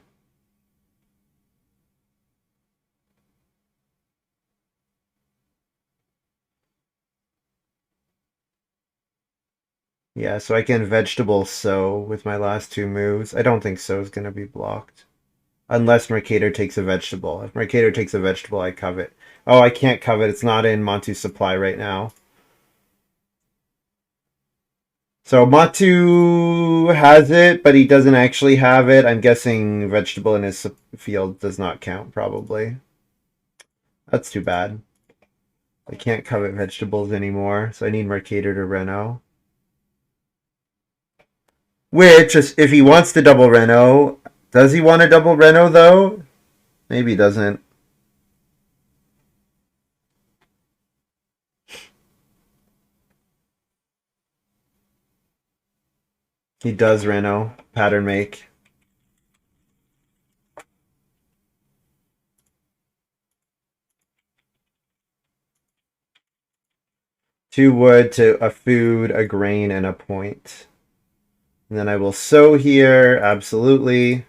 Yeah, so I can vegetable sow with my last 2 moves. I don't think sow is going to be blocked. Unless Mercator takes a vegetable. If Mercator takes a vegetable, I covet. Oh, I can't covet. It's not in Montu's supply right now. So Montu has it, but he doesn't actually have it. I'm guessing vegetable in his field does not count, probably. That's too bad. I can't covet vegetables anymore, so I need Mercator to Reno. Which, if he wants to double Reno, does he want to double Reno, though? Maybe he doesn't. He does Reno. Pattern make. Two wood to a food, a grain, and a point. And then I will sow here, absolutely.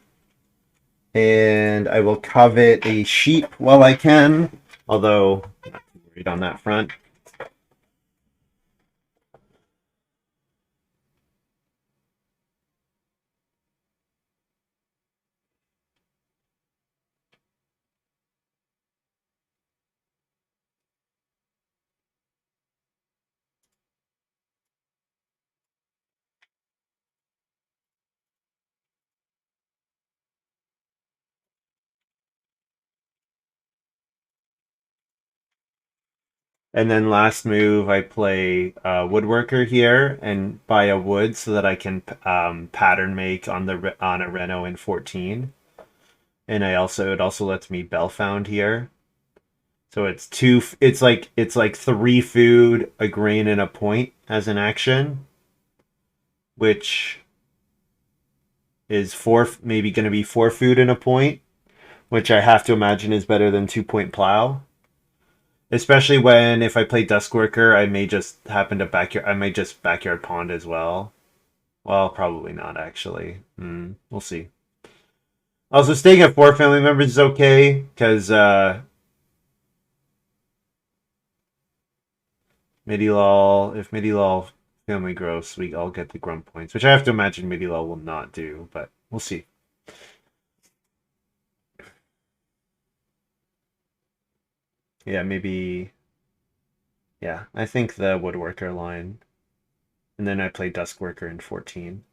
And I will covet a sheep while I can, although I'm not worried on that front. And then last move, I play Woodworker here and buy a wood so that I can pattern make on a Reno in 14. And it also lets me Bellfound here. So it's two. It's like 3 food, a grain, and a point as an action, which is 4, maybe going to be 4 food and a point, which I have to imagine is better than 2-point plow. Especially when if I play Duskworker, I may just happen to backyard. I may just backyard pond as well. Well, probably not actually. We'll see. Also, staying at 4 family members is okay because if Midilol family grows, we all get the grunt points, which I have to imagine Midilol will not do, but we'll see. Yeah, maybe. Yeah, I think the Woodworker line, and then I play Duskworker in 14.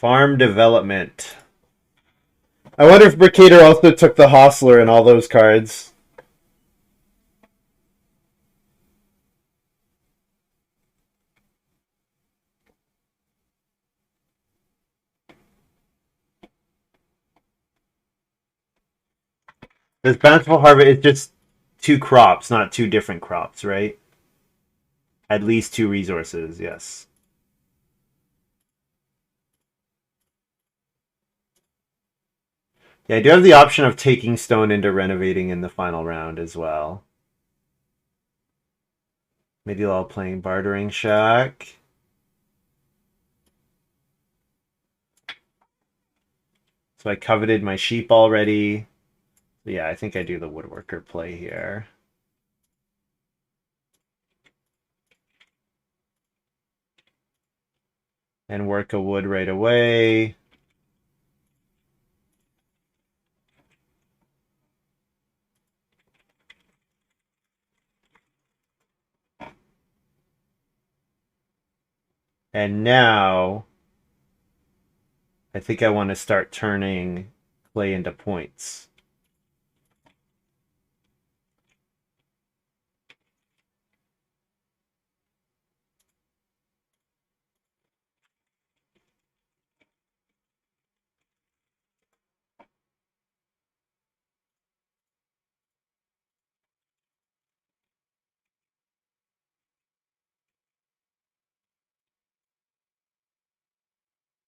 Farm development. I wonder if Mercator also took the Hostler and all those cards. This Bountiful Harvest is just two crops, not two different crops, right? At least two resources, yes. Yeah, I do have the option of taking stone into renovating in the final round as well. Midilol playing Bartering Shack. So I coveted my sheep already. Yeah, I think I do the woodworker play here. And work a wood right away. And now I think I want to start turning clay into points.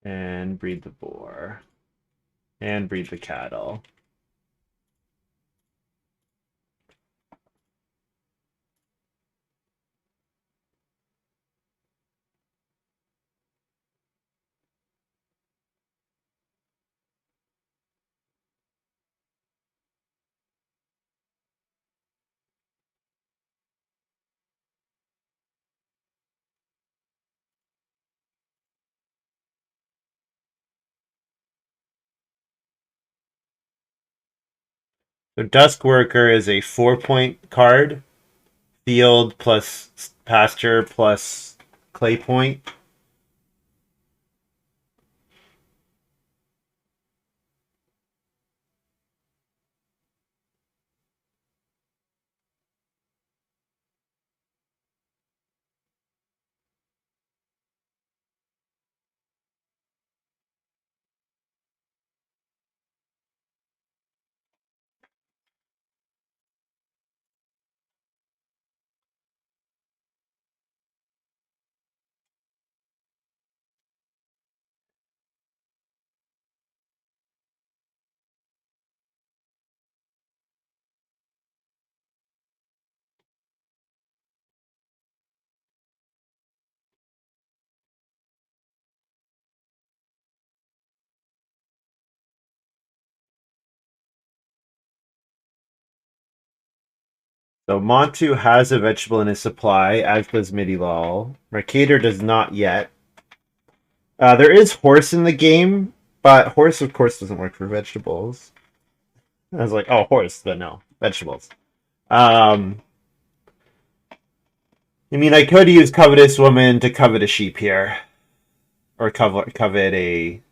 And breed the boar. And breed the cattle. So Dusk Worker is a 4-point card. Field plus pasture plus clay point. So Montu has a vegetable in his supply, as does Midilol. Mercator does not yet. There is horse in the game, but horse, of course, doesn't work for vegetables. I was like, oh, horse, but no, vegetables. Um, I mean, I could use Covetous Woman to covet a sheep here, or covet a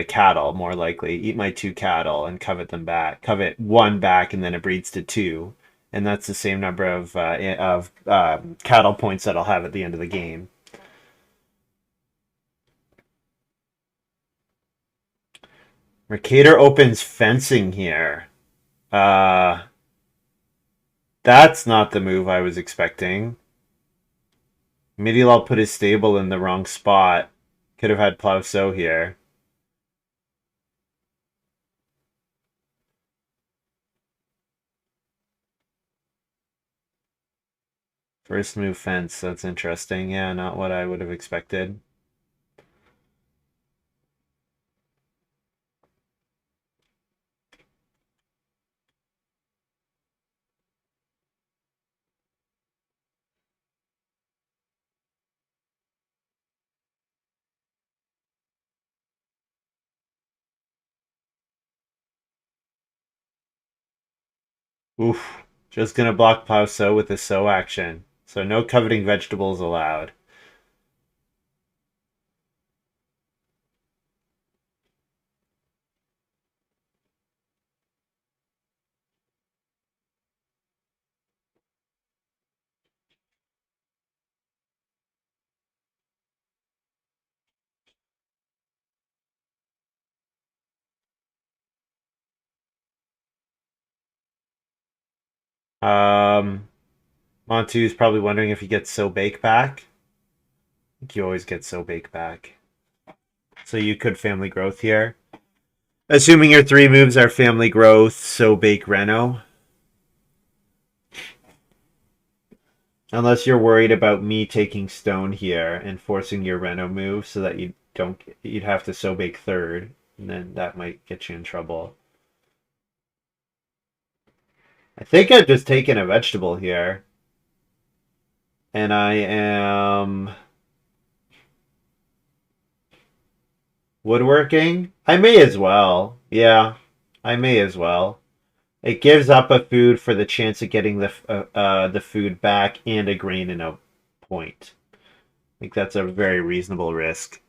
cattle, more likely. Eat my two cattle and covet them back. Covet one back, and then it breeds to two, and that's the same number of cattle points that I'll have at the end of the game. Mercator opens fencing here. Uh, that's not the move I was expecting. Midilol put his stable in the wrong spot. Could have had plow sow here. First move fence. That's interesting. Yeah, not what I would have expected. Oof. Just gonna block plow sow with the sow action. So no coveting vegetables allowed. Montu is probably wondering if he gets So Bake back. I think you always get So Bake back. So you could family growth here. Assuming your 3 moves are family growth, So Bake Reno. Unless you're worried about me taking stone here and forcing your Reno move so that you'd have to So Bake third, and then that might get you in trouble. I think I've just taken a vegetable here. And I am woodworking. I may as well. Yeah, I may as well. It gives up a food for the chance of getting the food back and a grain in a point. I think that's a very reasonable risk.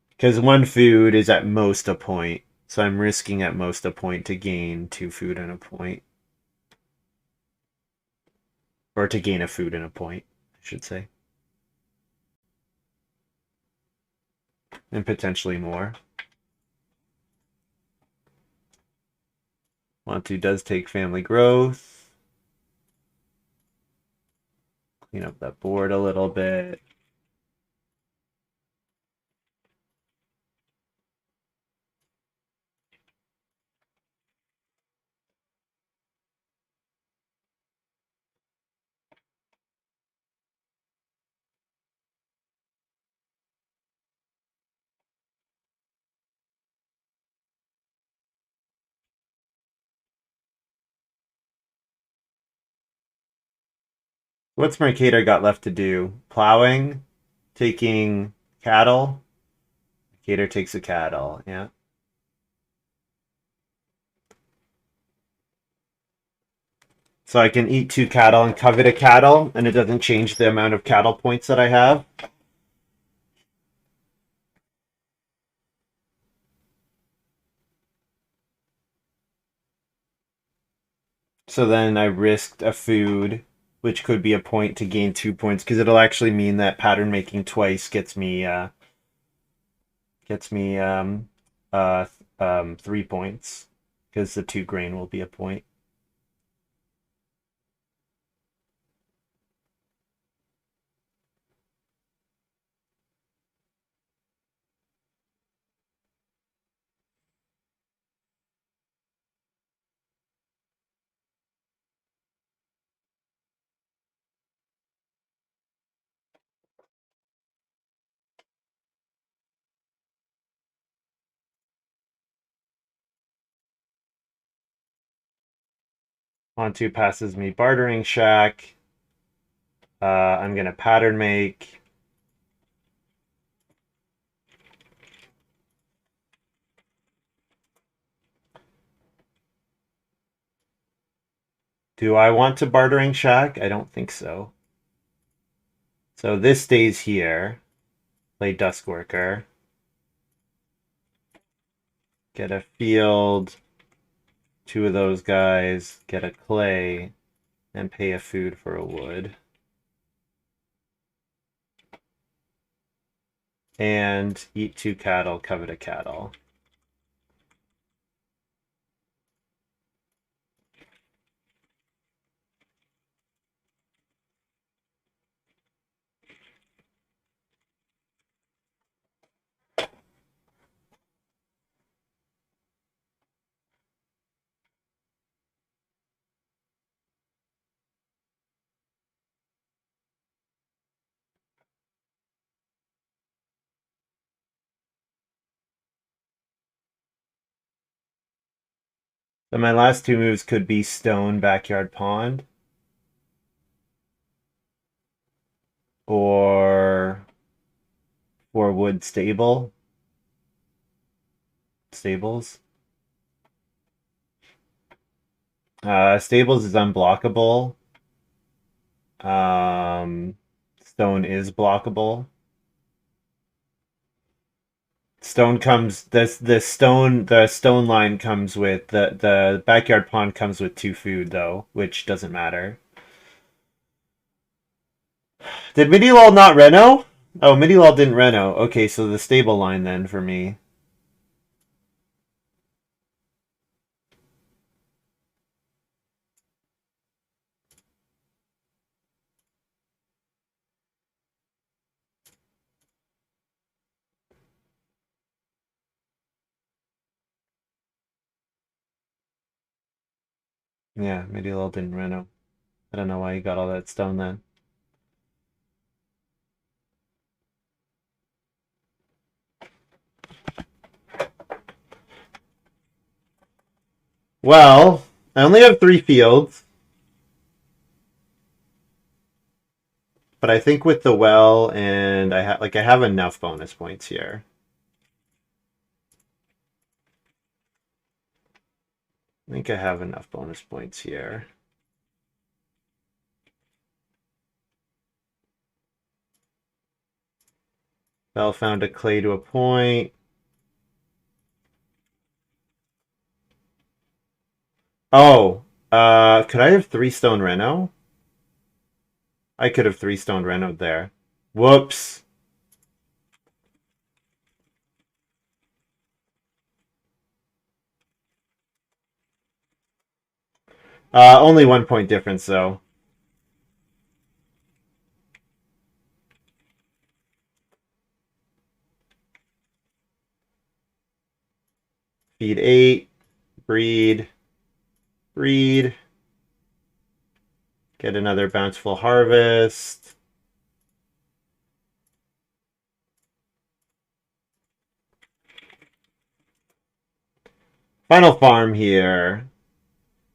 Because 1 food is at most a point. So I'm risking at most a point to gain 2 food and a point. Or to gain a food and a point, I should say. And potentially more. Montu does take family growth. Clean up that board a little bit. What's Mercator got left to do? Plowing? Taking cattle? Mercator takes a cattle, yeah. So I can eat 2 cattle and covet a cattle, and it doesn't change the amount of cattle points that I have. So then I risked a food, which could be a point to gain 2 points, because it'll actually mean that pattern making twice gets me 3 points, because the 2 grain will be a point. Montu passes me bartering shack. I'm gonna pattern make. Do I want to bartering shack? I don't think so. So this stays here. Play Duskworker. Get a field. 2 of those guys. Get a clay. And pay a food for a wood. And eat 2 cattle, covet a cattle. So my last 2 moves could be stone, backyard, pond. Or wood, stable. Stables. Stables is unblockable. Stone is blockable. Stone comes the stone line comes with the backyard pond comes with 2 food though, which doesn't matter. Did Midilol not reno? Oh, Midilol didn't reno. Okay, so the stable line then for me. Yeah, Midilol didn't reno. I don't know why he got all that stone then. Well, I only have 3 fields, but I think with the well and I have enough bonus points here. I think I have enough bonus points here. Bell found a clay to a point. Oh, could I have 3 stone reno? I could have 3 stone reno there. Whoops. Only 1 point difference though. Feed 8, breed, breed. Get another bountiful harvest. Final farm here.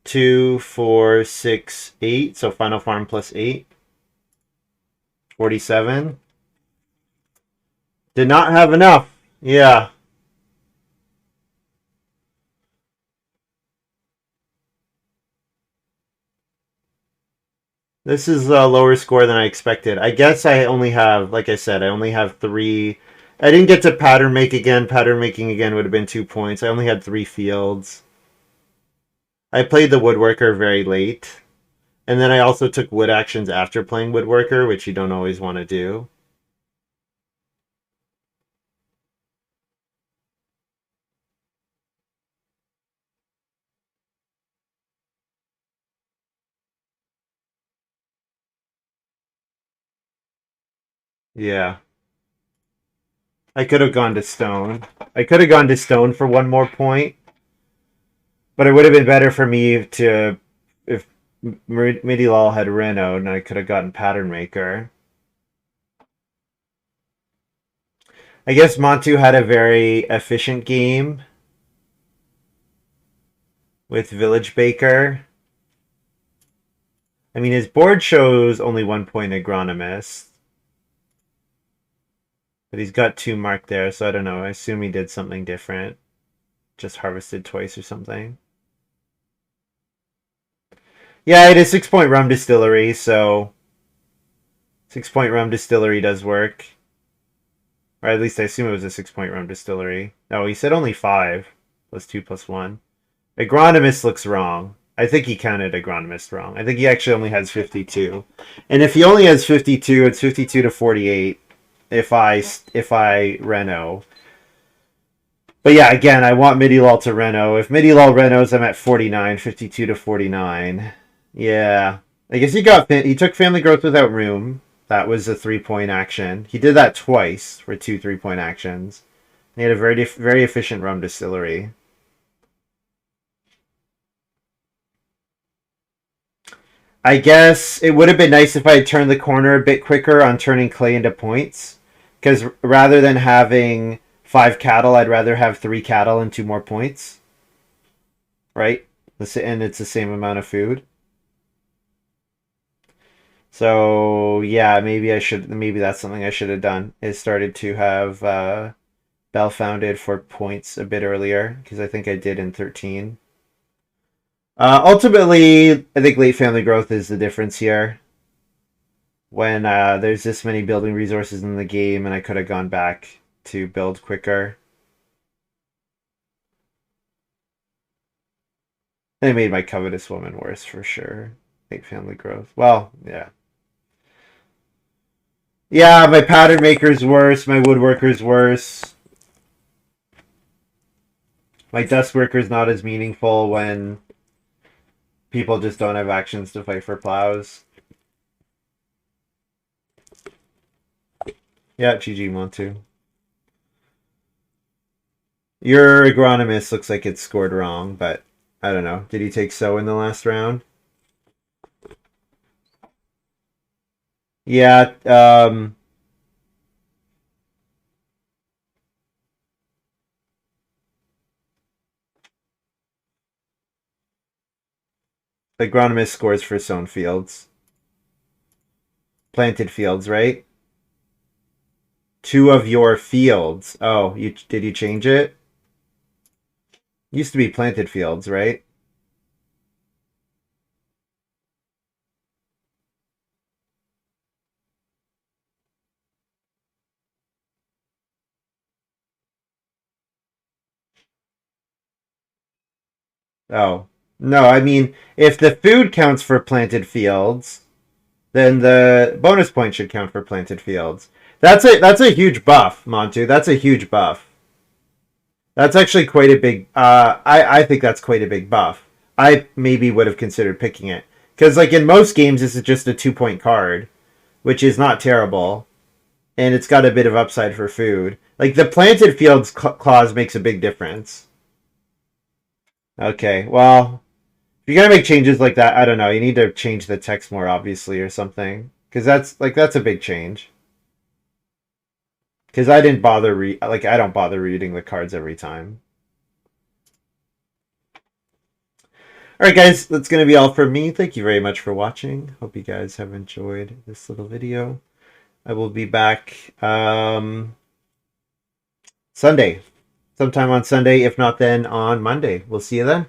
2, 4, 6, 8. So final farm plus 8. 47. Did not have enough. Yeah. This is a lower score than I expected. I guess I only have, like I said, I only have 3. I didn't get to pattern make again. Pattern making again would have been 2 points. I only had 3 fields. I played the woodworker very late. And then I also took wood actions after playing woodworker, which you don't always want to do. Yeah. I could have gone to stone. I could have gone to stone for 1 more point. But it would have been better for me to, if Midilol had Reno, and I could have gotten Pattern Maker. I guess Montu had a very efficient game with Village Baker. I mean, his board shows only 1 point agronomist. But he's got 2 marked there, so I don't know. I assume he did something different. Just harvested twice or something. Yeah, it is 6 point rum distillery, so 6 point rum distillery does work. Or at least I assume it was a 6 point rum distillery. No, he said only 5. Plus 2 plus 1. Agronomist looks wrong. I think he counted agronomist wrong. I think he actually only has 52. And if he only has 52, it's 52 to 48 if I reno. But yeah, again, I want Midilol to reno. If Midilol renos, I'm at 49, 52 to 49. Yeah. I guess he took family growth without room. That was a 3 point action. He did that twice for 2 3 point actions. He had a very efficient rum distillery. I guess it would have been nice if I had turned the corner a bit quicker on turning clay into points. Because rather than having 5 cattle, I'd rather have 3 cattle and 2 more points. Right? And it's the same amount of food. So yeah, maybe that's something I should have done. Is started to have Bell founded for points a bit earlier, because I think I did in 13. Ultimately, I think late family growth is the difference here. When there's this many building resources in the game, and I could have gone back to build quicker. And it made my covetous woman worse for sure. Late family growth. Well, yeah. Yeah, my pattern maker's worse, my woodworker's worse. My dust worker's not as meaningful when people just don't have actions to fight for plows. Yeah, GG Montu. Your agronomist looks like it's scored wrong, but I don't know. Did he take so in the last round? Yeah. Agronomist scores for sown fields. Planted fields, right? Two of your fields. Oh, did you change it? Used to be planted fields, right? Oh. No, I mean, if the food counts for planted fields, then the bonus point should count for planted fields. That's a huge buff, Montu. That's a huge buff. That's actually quite a big. I think that's quite a big buff. I maybe would have considered picking it because, like in most games, this is just a 2 point card, which is not terrible, and it's got a bit of upside for food. Like the planted fields clause makes a big difference. Okay, well, if you're gonna make changes like that, I don't know. You need to change the text more obviously or something because that's a big change. Because I didn't bother I don't bother reading the cards every time. All right, guys, that's going to be all from me. Thank you very much for watching. Hope you guys have enjoyed this little video. I will be back Sunday, sometime on Sunday, if not then on Monday. We'll see you then.